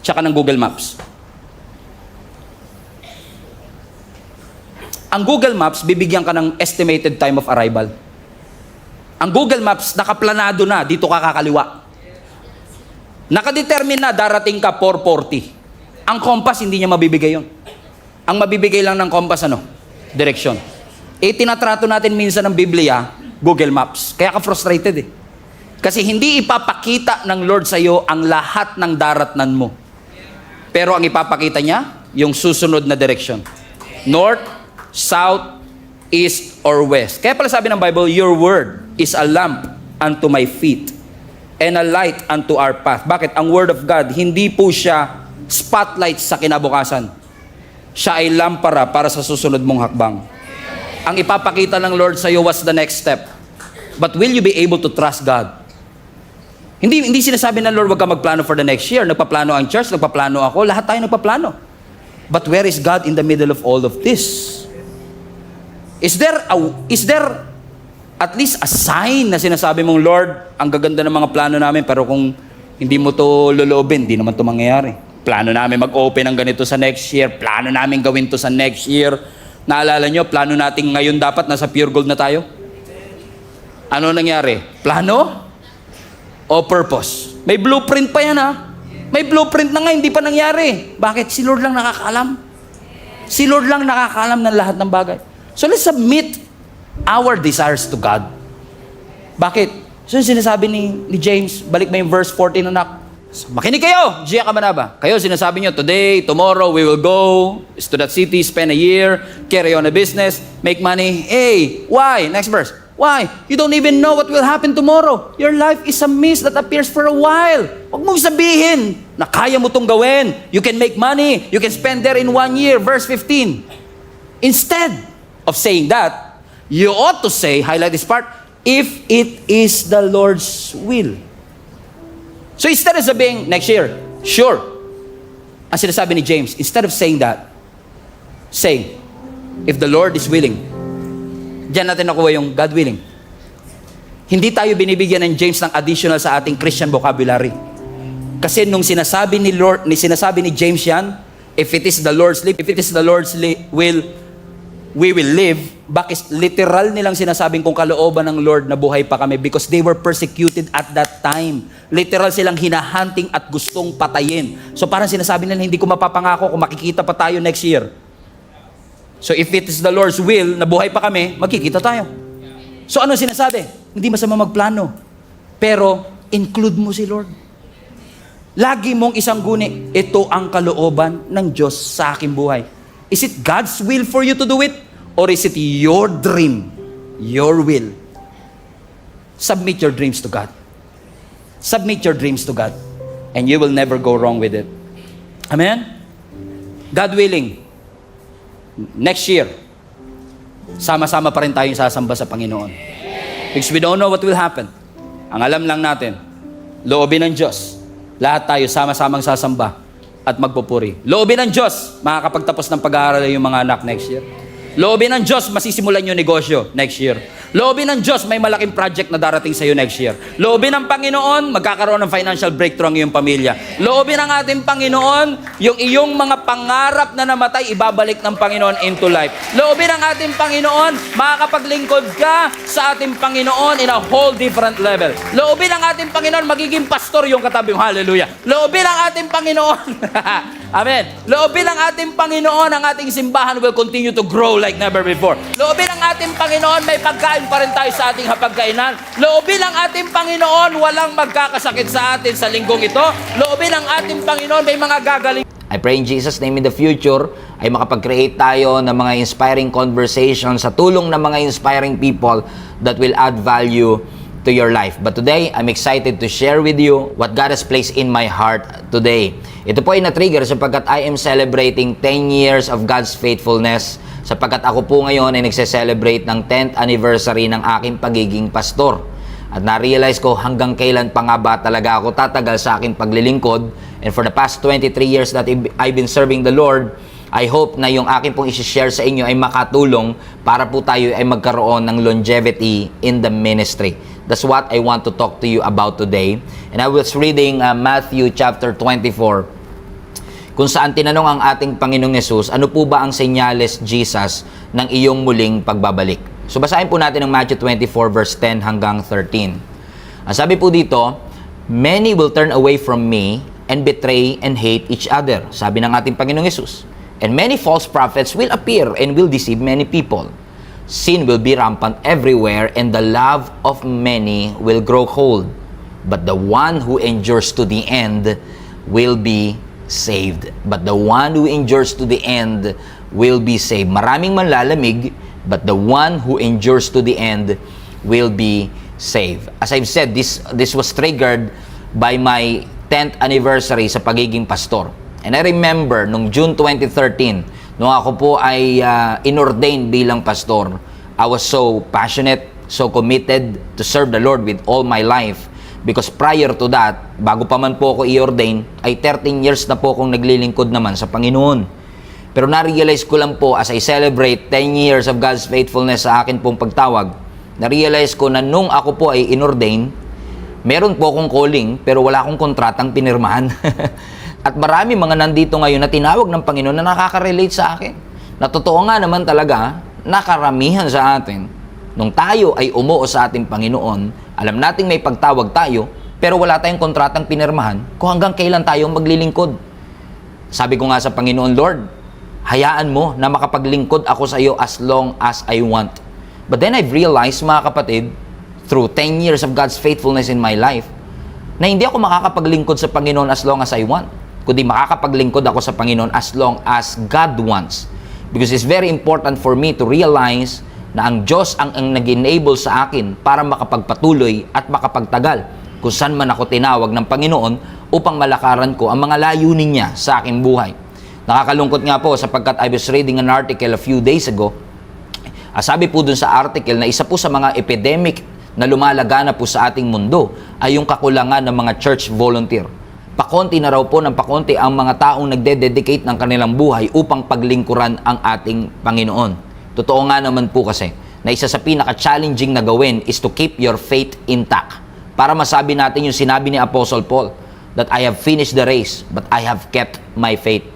tsaka ng Google Maps? Ang Google Maps, bibigyan ka ng estimated time of arrival. Ang Google Maps, nakaplanado na, dito ka kakaliwa. Nakadetermine na, darating ka 4:40. Ang compass, hindi niya mabibigay yun. Ang mabibigay lang ng compass, direksyon. Tinatrato natin minsan ng Biblia, Google Maps. Kaya ka frustrated Kasi hindi ipapakita ng Lord sa iyo ang lahat ng daratnan mo. Pero ang ipapakita niya, yung susunod na direksyon. North, south, east, or west. Kaya pala sabi ng Bible, your word is a lamp unto my feet and a light unto our path. Bakit? Ang word of God, hindi po siya spotlight sa kinabukasan. Siya ay lampara para sa susunod mong hakbang. Ang ipapakita ng Lord sa iyo, what's the next step? But will you be able to trust God? Hindi sinasabi ng Lord, wag ka magplano for the next year. Nagpaplano ang church, nagpaplano ako, lahat tayo nagpaplano. But where is God in the middle of all of this? Is there at least a sign na sinasabi mong, Lord, ang gaganda ng mga plano namin, pero kung hindi mo to loloobin, hindi naman to mangyayari. Plano namin mag-open ng ganito sa next year. Plano namin gawin to sa next year. Naalala nyo, plano natin ngayon dapat nasa pure gold na tayo? Ano nangyari? Plano o purpose? May blueprint pa yan May blueprint na nga, hindi pa nangyari. Bakit? Si Lord lang nakakaalam. Si Lord lang nakakaalam ng lahat ng bagay. So let's submit our desires to God. Bakit? So yung sinasabi ni James, balik mo yung verse 14 anak. So, makinig kayo, Gia Kamanaba. Kayo, sinasabi nyo, today, tomorrow, we will go to that city, spend a year, carry on a business, make money. Hey, why? Next verse. Why? You don't even know what will happen tomorrow. Your life is a mist that appears for a while. Huwag mong sabihin na kaya mo itong gawin. You can make money. You can spend there in 1 year. Verse 15. Instead of saying that, you ought to say, highlight this part, if it is the Lord's will. So instead of sabihin, next year, sure. Ang sinasabi ni James, instead of saying that, say, if the Lord is willing. Diyan natin nakuha yung God willing. Hindi tayo binibigyan ng James ng additional sa ating Christian vocabulary. Kasi nung sinasabi ni James yan, if it is the Lord's will, we will live. Bakit literal nilang sinasabing kung kalooban ng Lord na buhay pa kami because they were persecuted at that time. Literal silang hinahunting at gustong patayin. So parang sinasabi nila, hindi ko mapapangako kung makikita pa tayo next year. So if it is the Lord's will na buhay pa kami, magkikita tayo. So ano sinasabi? Hindi masama magplano. Pero include mo si Lord. Lagi mong isang guni, ito ang kalooban ng Diyos sa aking buhay. Is it God's will for you to do it? Or is it your dream, your will? Submit your dreams to God. Submit your dreams to God. And you will never go wrong with it. Amen? God willing, next year, sama-sama pa rin tayong sasamba sa Panginoon. Because we don't know what will happen. Ang alam lang natin, loobin ng Diyos, lahat tayo sama-samang sasamba at magpupuri. Loobin ng Diyos, makakapagtapos ng pag-aaral yung mga anak next year. Loobin ng Diyos, masisimulan yung negosyo next year. Loobin ng Diyos, may malaking project na darating sa iyo next year. Loobin ng Panginoon, magkakaroon ng financial breakthrough ang iyong pamilya. Loobin ng ating Panginoon, yung iyong mga pangarap na namatay, ibabalik ng Panginoon into life. Loobin ng ating Panginoon, makakapaglingkod ka sa ating Panginoon in a whole different level. Loobin ng ating Panginoon, magiging pastor yung katabi mo. Hallelujah. Loobin ng ating Panginoon. Amen. Loobin ng ating Panginoon, ang ating simbahan will continue to grow like never before. Loobin ng ating Panginoon, may pagkain pa rin tayo sa ating hapagkainan. Loobin ng ating Panginoon, walang magkakasakit sa atin sa linggong ito. Loobin ng ating Panginoon, may mga gagaling. I pray in Jesus' name in the future ay makapag-create tayo ng mga inspiring conversations sa tulong ng mga inspiring people that will add value to your life. But today, I'm excited to share with you what God has placed in my heart today. Ito po ay na-trigger sapagkat I am celebrating 10 years of God's faithfulness sapagkat ako po ngayon ay nagse-celebrate ng 10th anniversary ng aking pagiging pastor. At na-realize ko hanggang kailan pa nga ba talaga ako tatagal sa aking paglilingkod. And for the past 23 years that I've been serving the Lord, I hope na yung aking pong isi-share sa inyo ay makatulong para po tayo ay magkaroon ng longevity in the ministry. That's what I want to talk to you about today. And I was reading Matthew chapter 24 kung saan tinanong ang ating Panginoong Yesus, ano po ba ang senyales, Jesus, ng iyong muling pagbabalik? So basahin po natin ang Matthew 24 verse 10 hanggang 13. Ang sabi po dito, many will turn away from me and betray and hate each other. Sabi ng ating Panginoong Yesus. And many false prophets will appear and will deceive many people. Sin will be rampant everywhere and the love of many will grow cold. But the one who endures to the end will be saved. But the one who endures to the end will be saved. Maraming manlalamig, but the one who endures to the end will be saved. As I've said, this was triggered by my 10th anniversary sa pagiging pastor. And I remember, nung June 2013, nung ako po ay inordain bilang pastor, I was so passionate, so committed to serve the Lord with all my life. Because prior to that, bago pa man po ako i-ordain, ay 13 years na po akong naglilingkod naman sa Panginoon. Pero na-realize ko lang po as I celebrate 10 years of God's faithfulness sa akin pong pagtawag, na-realize ko na nung ako po ay inordain, meron po akong calling pero wala akong kontratang pinirmahan. At marami mga nandito ngayon na tinawag ng Panginoon na nakaka-relate sa akin. Na totoo nga naman talaga, nakaramihan sa atin. Nung tayo ay umuo sa ating Panginoon, alam nating may pagtawag tayo, pero wala tayong kontratang pinirmahan kung hanggang kailan tayo maglilingkod. Sabi ko nga sa Panginoon, Lord, hayaan mo na makapaglingkod ako sa iyo as long as I want. But then I've realized, mga kapatid, through 10 years of God's faithfulness in my life, na hindi ako makakapaglingkod sa Panginoon as long as I want, kundi makakapaglingkod ako sa Panginoon as long as God wants. Because it's very important for me to realize na ang Diyos ang nag-enable sa akin para makapagpatuloy at makapagtagal kung saan man ako tinawag ng Panginoon upang malakaran ko ang mga layunin niya sa aking buhay. Nakakalungkot nga po sapagkat I was reading an article a few days ago. Sabi po dun sa article na isa po sa mga epidemic na lumalagana po sa ating mundo ay yung kakulangan ng mga church volunteer. Pakonti na raw po ng pakonti ang mga taong nagde-dedicate ng kanilang buhay upang paglingkuran ang ating Panginoon. Totoo nga naman po kasi na isa sa pinaka-challenging na gawin is to keep your faith intact. Para masabi natin yung sinabi ni Apostle Paul, that I have finished the race, but I have kept my faith.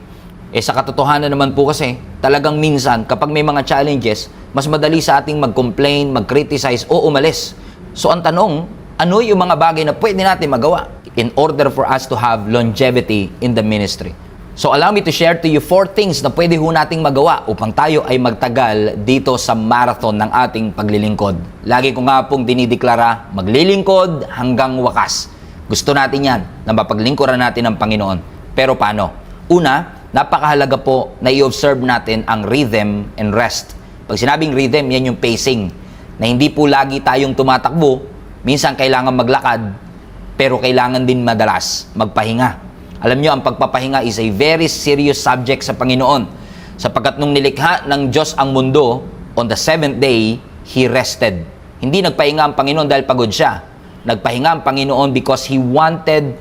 Sa katotohanan naman po kasi, talagang minsan, kapag may mga challenges, mas madali sa ating mag-complain, mag-criticize, o umalis. So ang tanong, ano yung mga bagay na pwede natin magawa in order for us to have longevity in the ministry? So allow me to share to you 4 things na pwede ho nating magawa upang tayo ay magtagal dito sa marathon ng ating paglilingkod. Lagi ko nga pong dinideklara, maglilingkod hanggang wakas. Gusto natin yan, na mapaglingkuran natin ang Panginoon. Pero paano? Una, napakahalaga po na i-observe natin ang rhythm and rest. Pag sinabing rhythm, yan yung pacing. Na hindi po lagi tayong tumatakbo, minsan kailangan maglakad, pero kailangan din madalas magpahinga. Alam nyo, ang pagpapahinga is a very serious subject sa Panginoon. Sapagkat nung nilikha ng Diyos ang mundo, on the 7th day, He rested. Hindi nagpahinga ang Panginoon dahil pagod siya. Nagpahinga ang Panginoon because He wanted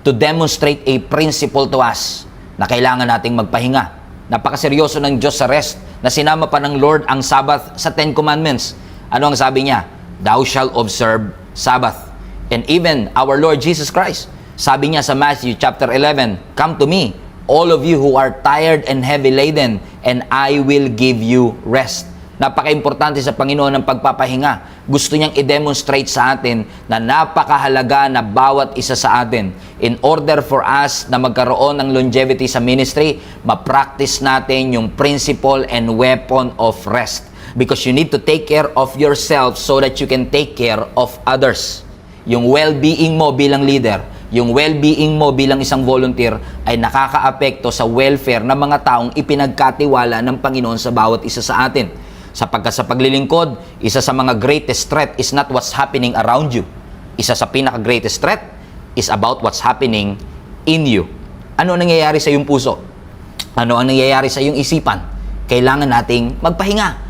to demonstrate a principle to us na kailangan nating magpahinga. Napakaseryoso ng Diyos sa rest na sinama pa ng Lord ang Sabbath sa 10 Commandments. Ano ang sabi niya? Thou shalt observe Sabbath. And even our Lord Jesus Christ, sabi niya sa Matthew chapter 11, come to me, all of you who are tired and heavy laden, and I will give you rest. Napaka-importante sa Panginoon ng pagpapahinga. Gusto niyang i-demonstrate sa atin na napakahalaga na bawat isa sa atin. In order for us na magkaroon ng longevity sa ministry, ma-practice natin yung principle and weapon of rest. Because you need to take care of yourself so that you can take care of others. Yung well-being mo bilang leader, yung well-being mo bilang isang volunteer ay nakakaapekto sa welfare ng mga taong ipinagkatiwala ng Panginoon sa bawat isa sa atin. Sapagkat sa paglilingkod, isa sa mga greatest threat is not what's happening around you. Isa sa pinaka-greatest threat is about what's happening in you. Ano ang nangyayari sa iyong puso? Ano ang nangyayari sa iyong isipan? Kailangan nating magpahinga.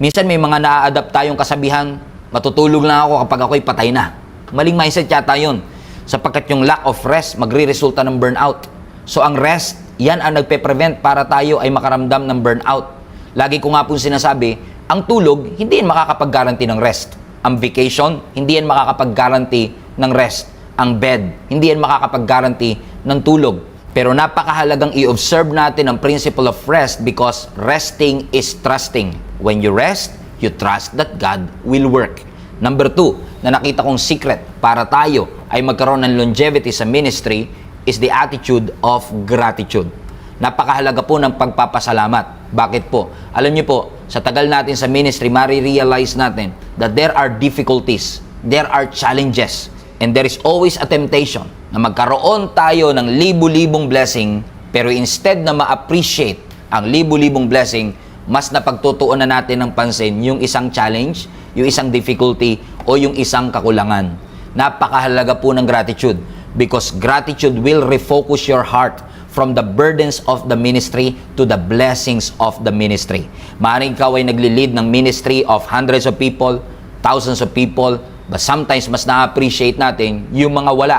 Minsan may mga na-adapt tayong kasabihan, matutulog lang ako kapag ako'y patay na. Maling mindset yata yun. Sapagkat yung lack of rest, magre-resulta ng burnout. So ang rest, yan ang nagpe-prevent para tayo ay makaramdam ng burnout. Lagi ko nga pong sinasabi, ang tulog, hindi yan makakapag-guarantee ng rest. Ang vacation, hindi yan makakapag-guarantee ng rest. Ang bed, hindi yan makakapag-guarantee ng tulog. Pero napakahalagang i-observe natin ang principle of rest because resting is trusting. When you rest, you trust that God will work. Number 2, na nakita kong secret para tayo ay magkaroon ng longevity sa ministry is the attitude of gratitude. Napakahalaga po ng pagpapasalamat. Bakit po? Alam niyo po, sa tagal natin sa ministry, marirealize natin that there are difficulties, there are challenges, and there is always a temptation na magkaroon tayo ng libu-libong blessing, pero instead na ma-appreciate ang libu-libong blessing, mas napagtutuon na natin ng pansin yung isang challenge, yung isang difficulty, o yung isang kakulangan. Napakahalaga po ng gratitude because gratitude will refocus your heart from the burdens of the ministry to the blessings of the ministry. Maaaring ikaw ay nagli-lead ng ministry of hundreds of people, thousands of people, but sometimes mas na-appreciate natin yung mga wala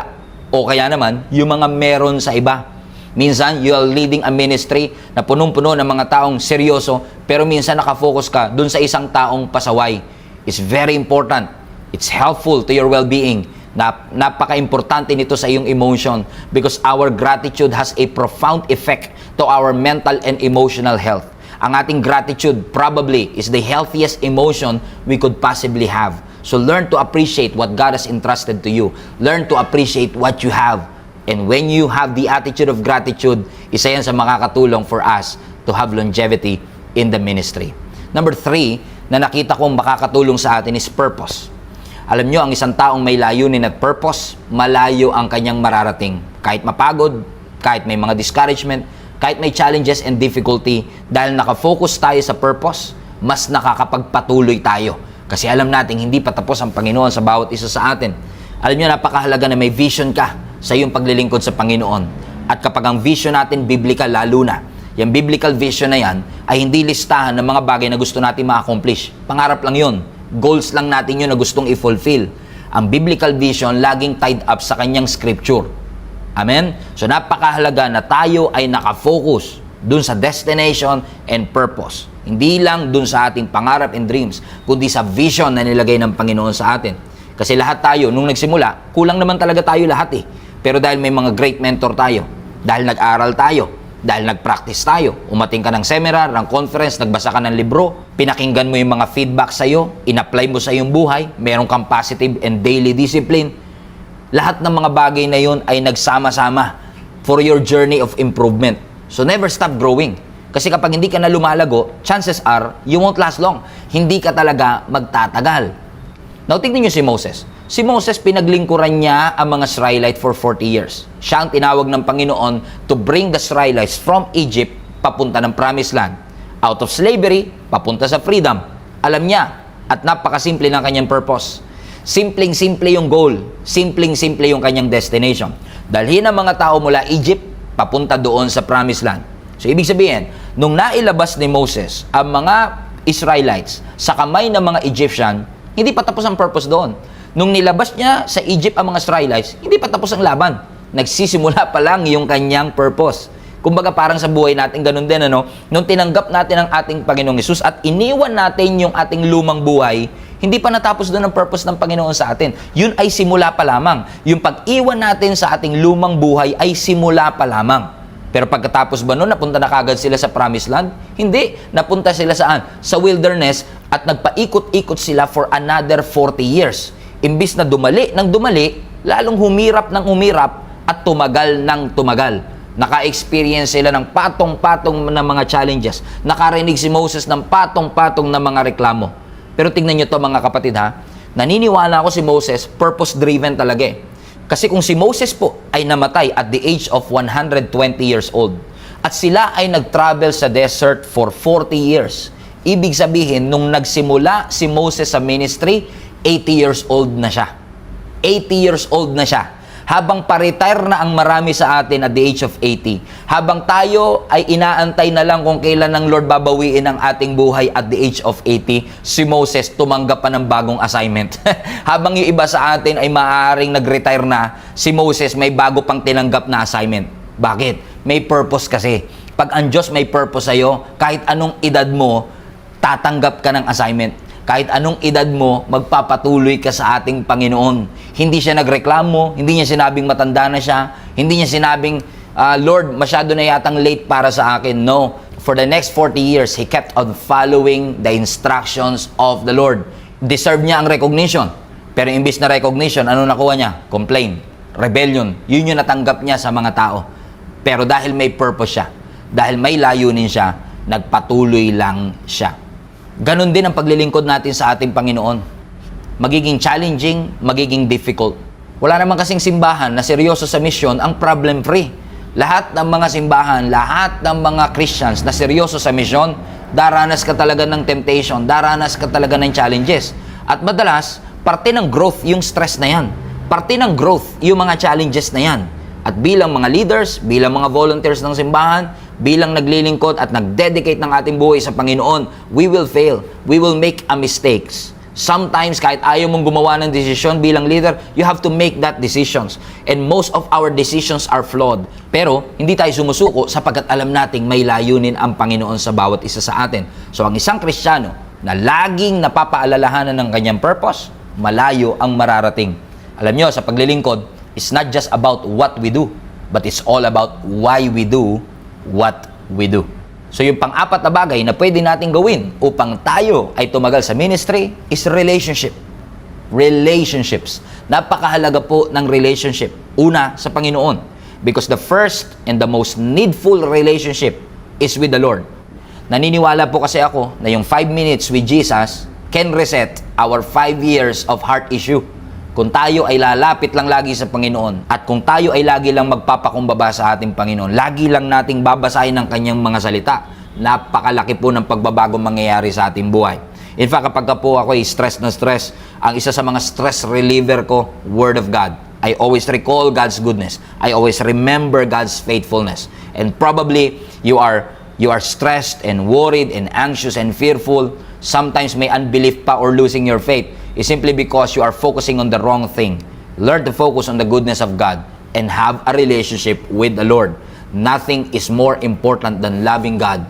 o kaya naman yung mga meron sa iba. Minsan, you are leading a ministry na punong-puno ng mga taong seryoso, pero minsan nakafocus ka dun sa isang taong pasaway. It's very important. It's helpful to your well-being. Napaka-importante nito sa iyong emotion because our gratitude has a profound effect to our mental and emotional health. Ang ating gratitude probably is the healthiest emotion we could possibly have. So learn to appreciate what God has entrusted to you. Learn to appreciate what you have. And when you have the attitude of gratitude, isa yan sa makakatulong for us to have longevity in the ministry. Number 3, na nakita kong makakatulong sa atin is purpose. Alam nyo, ang isang taong may layunin at purpose, malayo ang kanyang mararating. Kahit mapagod, kahit may mga discouragement, kahit may challenges and difficulty, dahil nakafocus tayo sa purpose, mas nakakapagpatuloy tayo. Kasi alam natin, hindi pa tapos ang Panginoon sa bawat isa sa atin. Alam nyo, napakahalaga na may vision ka sa iyong paglilingkod sa Panginoon. At kapag ang vision natin, biblical lalo na, yung biblical vision na yan, ay hindi listahan ng mga bagay na gusto natin ma-accomplish. Pangarap lang yun. Goals lang natin yun na gustong i-fulfill. Ang biblical vision, laging tied up sa kanyang scripture. Amen? So napakahalaga na tayo ay nakafocus dun sa destination and purpose. Hindi lang dun sa ating pangarap and dreams, kundi sa vision na nilagay ng Panginoon sa atin. Kasi lahat tayo, nung nagsimula, kulang naman talaga tayo lahat eh. Pero dahil may mga great mentor tayo, dahil nag-aral tayo, dahil nag-practice tayo, umating ka ng seminar, ng conference, nagbasa ka ng libro, pinakinggan mo yung mga feedback sa'yo, in-apply mo sa iyong buhay, meron kang positive and daily discipline. Lahat ng mga bagay na yun ay nagsama-sama for your journey of improvement. So never stop growing. Kasi kapag hindi ka na lumalago, chances are, you won't last long. Hindi ka talaga magtatagal. Now, tignan nyo si Moses. Si Moses, pinaglingkuran niya ang mga Israelite for 40 years. Siya ang tinawag ng Panginoon to bring the Israelites from Egypt papunta ng Promised Land. Out of slavery, papunta sa freedom. Alam niya, at napakasimple ng kanyang purpose. Simpleng-simple yung goal. Simpleng-simple yung kanyang destination. Dalhin ang mga tao mula Egypt, papunta doon sa Promised Land. So, ibig sabihin, nung nailabas ni Moses ang mga Israelites sa kamay ng mga Egyptian, hindi pa tapos ang purpose doon. Nung nilabas niya sa Egypt ang mga Israelites, hindi pa tapos ang laban. Nagsisimula pa lang yung kanyang purpose. Kumbaga parang sa buhay natin, ganun din, ano? Nung tinanggap natin ang ating Panginoong Hesus at iniwan natin yung ating lumang buhay, hindi pa natapos doon ang purpose ng Panginoon sa atin. Yun ay simula pa lamang. Yung pag-iwan natin sa ating lumang buhay ay simula pa lamang. Pero pagkatapos ba noon, napunta na kagad sila sa Promised Land? Hindi. Napunta sila saan? Sa wilderness at nagpaikot-ikot sila for another 40 years. Imbis na dumali ng dumali, lalong humirap ng humirap at tumagal ng tumagal. Naka-experience sila ng patong-patong na mga challenges. Nakarinig si Moses ng patong-patong na mga reklamo. Pero tingnan nyo to mga kapatid ha, naniniwala ako si Moses, purpose-driven talaga eh. Kasi kung si Moses po ay namatay at the age of 120 years old at sila ay nag-travel sa desert for 40 years, ibig sabihin, nung nagsimula si Moses sa ministry, 80 years old na siya. 80 years old na siya. Habang pa-retire na ang marami sa atin at the age of 80, habang tayo ay inaantay na lang kung kailan ng Lord babawiin ang ating buhay at the age of 80, si Moses tumanggap pa ng bagong assignment. Habang yung iba sa atin ay maaaring nag-retire na, si Moses may bago pang tinanggap na assignment. Bakit? May purpose kasi. Pag ang Diyos may purpose sa'yo, kahit anong edad mo, tatanggap ka ng assignment. Kahit anong edad mo, magpapatuloy ka sa ating Panginoon. Hindi siya nagreklamo, hindi niya sinabing matanda na siya, hindi niya sinabing, Lord, masyado na yatang late para sa akin. No. For the next 40 years, he kept on following the instructions of the Lord. Deserve niya ang recognition. Pero imbis na recognition, ano nakuha niya? Complain, rebellion. Yun yung natanggap niya sa mga tao. Pero dahil may purpose siya, dahil may layunin siya, nagpatuloy lang siya. Ganon din ang paglilingkod natin sa ating Panginoon. Magiging challenging, magiging difficult. Wala naman kasing simbahan na seryoso sa misyon ang problem-free. Lahat ng mga simbahan, lahat ng mga Christians na seryoso sa misyon, daranas ka talaga ng temptation, daranas ka talaga ng challenges. At madalas, parte ng growth yung stress na yan. Parte ng growth yung mga challenges na yan. At bilang mga leaders, bilang mga volunteers ng simbahan, bilang naglilingkod at nag-dedicate ng ating buhay sa Panginoon, we will fail. We will make a mistakes. Sometimes, kahit ayaw mong gumawa ng desisyon bilang leader, you have to make that decisions. And most of our decisions are flawed. Pero, hindi tayo sumusuko sapagkat alam nating may layunin ang Panginoon sa bawat isa sa atin. So, ang isang Kristiyano na laging napapaalalahanan ng kanyang purpose, malayo ang mararating. Alam nyo, sa paglilingkod, it's not just about what we do, but it's all about why we do what we do. So yung pang-apat na bagay na pwede natin gawin upang tayo ay tumagal sa ministry is relationship. Relationships. Napakahalaga po ng relationship. Una, sa Panginoon. Because the first and the most needful relationship is with the Lord. Naniniwala po kasi ako na yung 5 minutes with Jesus can reset our 5 years of heart issue. Kung tayo ay lalapit lang lagi sa Panginoon at kung tayo ay lagi lang magpapakumbaba sa ating Panginoon, lagi lang nating babasahin ang kanyang mga salita, napakalaki po ng pagbabago mangyayari sa ating buhay. In fact, kapag po ako ay stress na stress, ang isa sa mga stress reliever ko, Word of God. I always recall God's goodness. I always remember God's faithfulness. And probably you are stressed and worried and anxious and fearful. Sometimes may unbelief pa or losing your faith. It's simply because you are focusing on the wrong thing. Learn to focus on the goodness of God and have a relationship with the Lord. Nothing is more important than loving God.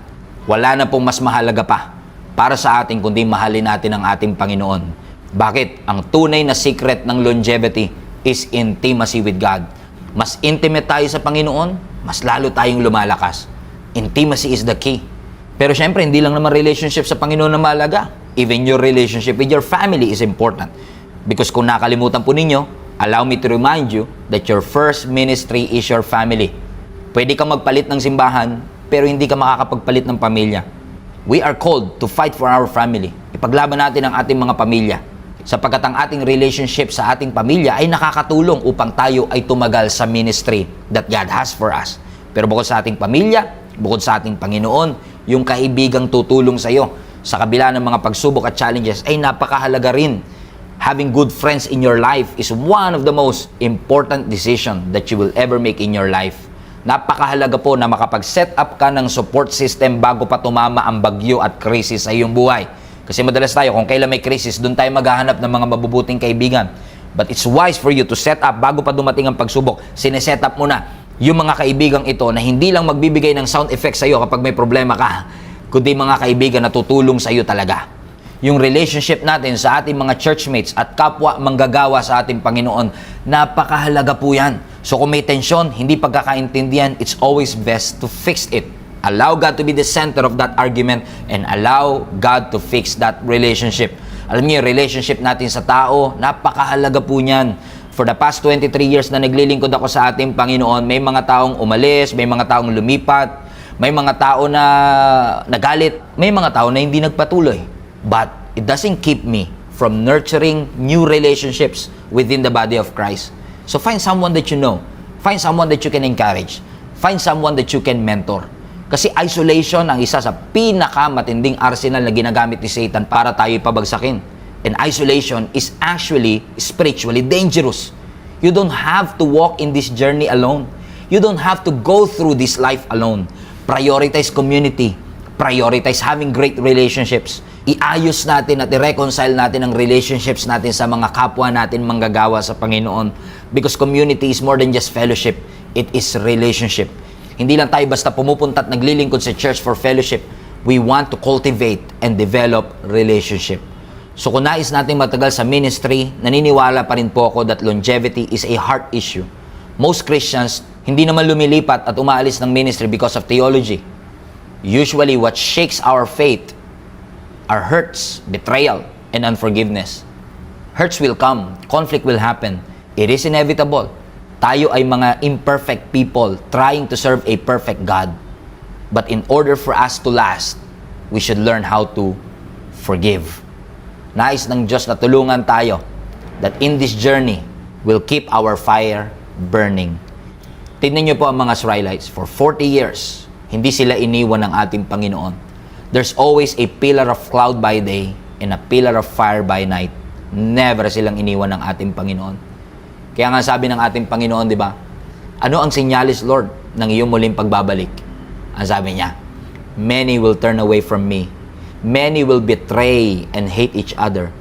Wala na pong mas mahalaga pa para sa atin kundi mahalin natin ang ating Panginoon. Bakit? Ang tunay na secret ng longevity is intimacy with God. Mas intimate tayo sa Panginoon, mas lalo tayong lumalakas. Intimacy is the key. Pero syempre, hindi lang naman relationship sa Panginoon na mahalaga. Even your relationship with your family is important. Because kung nakalimutan po ninyo, allow me to remind you that your first ministry is your family. Pwede kang magpalit ng simbahan, pero hindi ka makakapagpalit ng pamilya. We are called to fight for our family. Ipaglaban natin ang ating mga pamilya. Sapagkat ang ating relationship sa ating pamilya ay nakakatulong upang tayo ay tumagal sa ministry that God has for us. Pero bukod sa ating pamilya, bukod sa ating Panginoon, yung kaibigang tutulong sa iyo sa kabila ng mga pagsubok at challenges ay napakahalaga rin. Having good friends in your life is one of the most important decision that you will ever make in your life. Napakahalaga po na makapag-set up ka ng support system bago pa tumama ang bagyo at krisis sa iyong buhay. Kasi madalas tayo, kung kailan may krisis, doon tayo maghahanap ng mga mabubuting kaibigan. But it's wise for you to set up bago pa dumating ang pagsubok. Sineset up mo na yung mga kaibigang ito na hindi lang magbibigay ng sound effects sa iyo kapag may problema ka, kundi mga kaibigan na tutulong sa iyo talaga. Yung relationship natin sa ating mga churchmates at kapwa manggagawa sa ating Panginoon, napakahalaga po yan. So kung may tensyon, hindi pagkakaintindihan, it's always best to fix it. Allow God to be the center of that argument and allow God to fix that relationship. Alam niyo, yung relationship natin sa tao, napakahalaga po niyan. For the past 23 years na naglilingkod ako sa ating Panginoon, may mga taong umalis, may mga taong lumipat, may mga tao na nagalit, may mga tao na hindi nagpatuloy. But it doesn't keep me from nurturing new relationships within the body of Christ. So find someone that you know. Find someone that you can encourage. Find someone that you can mentor. Kasi isolation ang isa sa pinakamatinding arsenal na ginagamit ni Satan para tayo pabagsakin. And isolation is actually spiritually dangerous. You don't have to walk in this journey alone. You don't have to go through this life alone. Prioritize community. Prioritize having great relationships. Iayos natin at i-reconcile natin ang relationships natin sa mga kapwa natin manggagawa sa Panginoon. Because community is more than just fellowship. It is relationship. Hindi lang tayo basta pumupunta at naglilingkod sa church for fellowship. We want to cultivate and develop relationship. So kung nais natin matagal sa ministry, naniniwala pa rin po ako that longevity is a heart issue. Most Christians, hindi naman lumilipat at umaalis ng ministry because of theology. Usually, what shakes our faith are hurts, betrayal, and unforgiveness. Hurts will come. Conflict will happen. It is inevitable. Tayo ay mga imperfect people trying to serve a perfect God. But in order for us to last, we should learn how to forgive. Nais ng Diyos na tulungan tayo that in this journey, we'll keep our fire burning. Tignan niyo po ang mga Israelites. For 40 years, hindi sila iniwan ng ating Panginoon. There's always a pillar of cloud by day and a pillar of fire by night. Never silang iniwan ng ating Panginoon. Kaya nga sabi ng ating Panginoon, di ba? Ano ang sinyalis, Lord, ng iyong muling pagbabalik? Ang sabi niya, many will turn away from me. Many will betray and hate each other.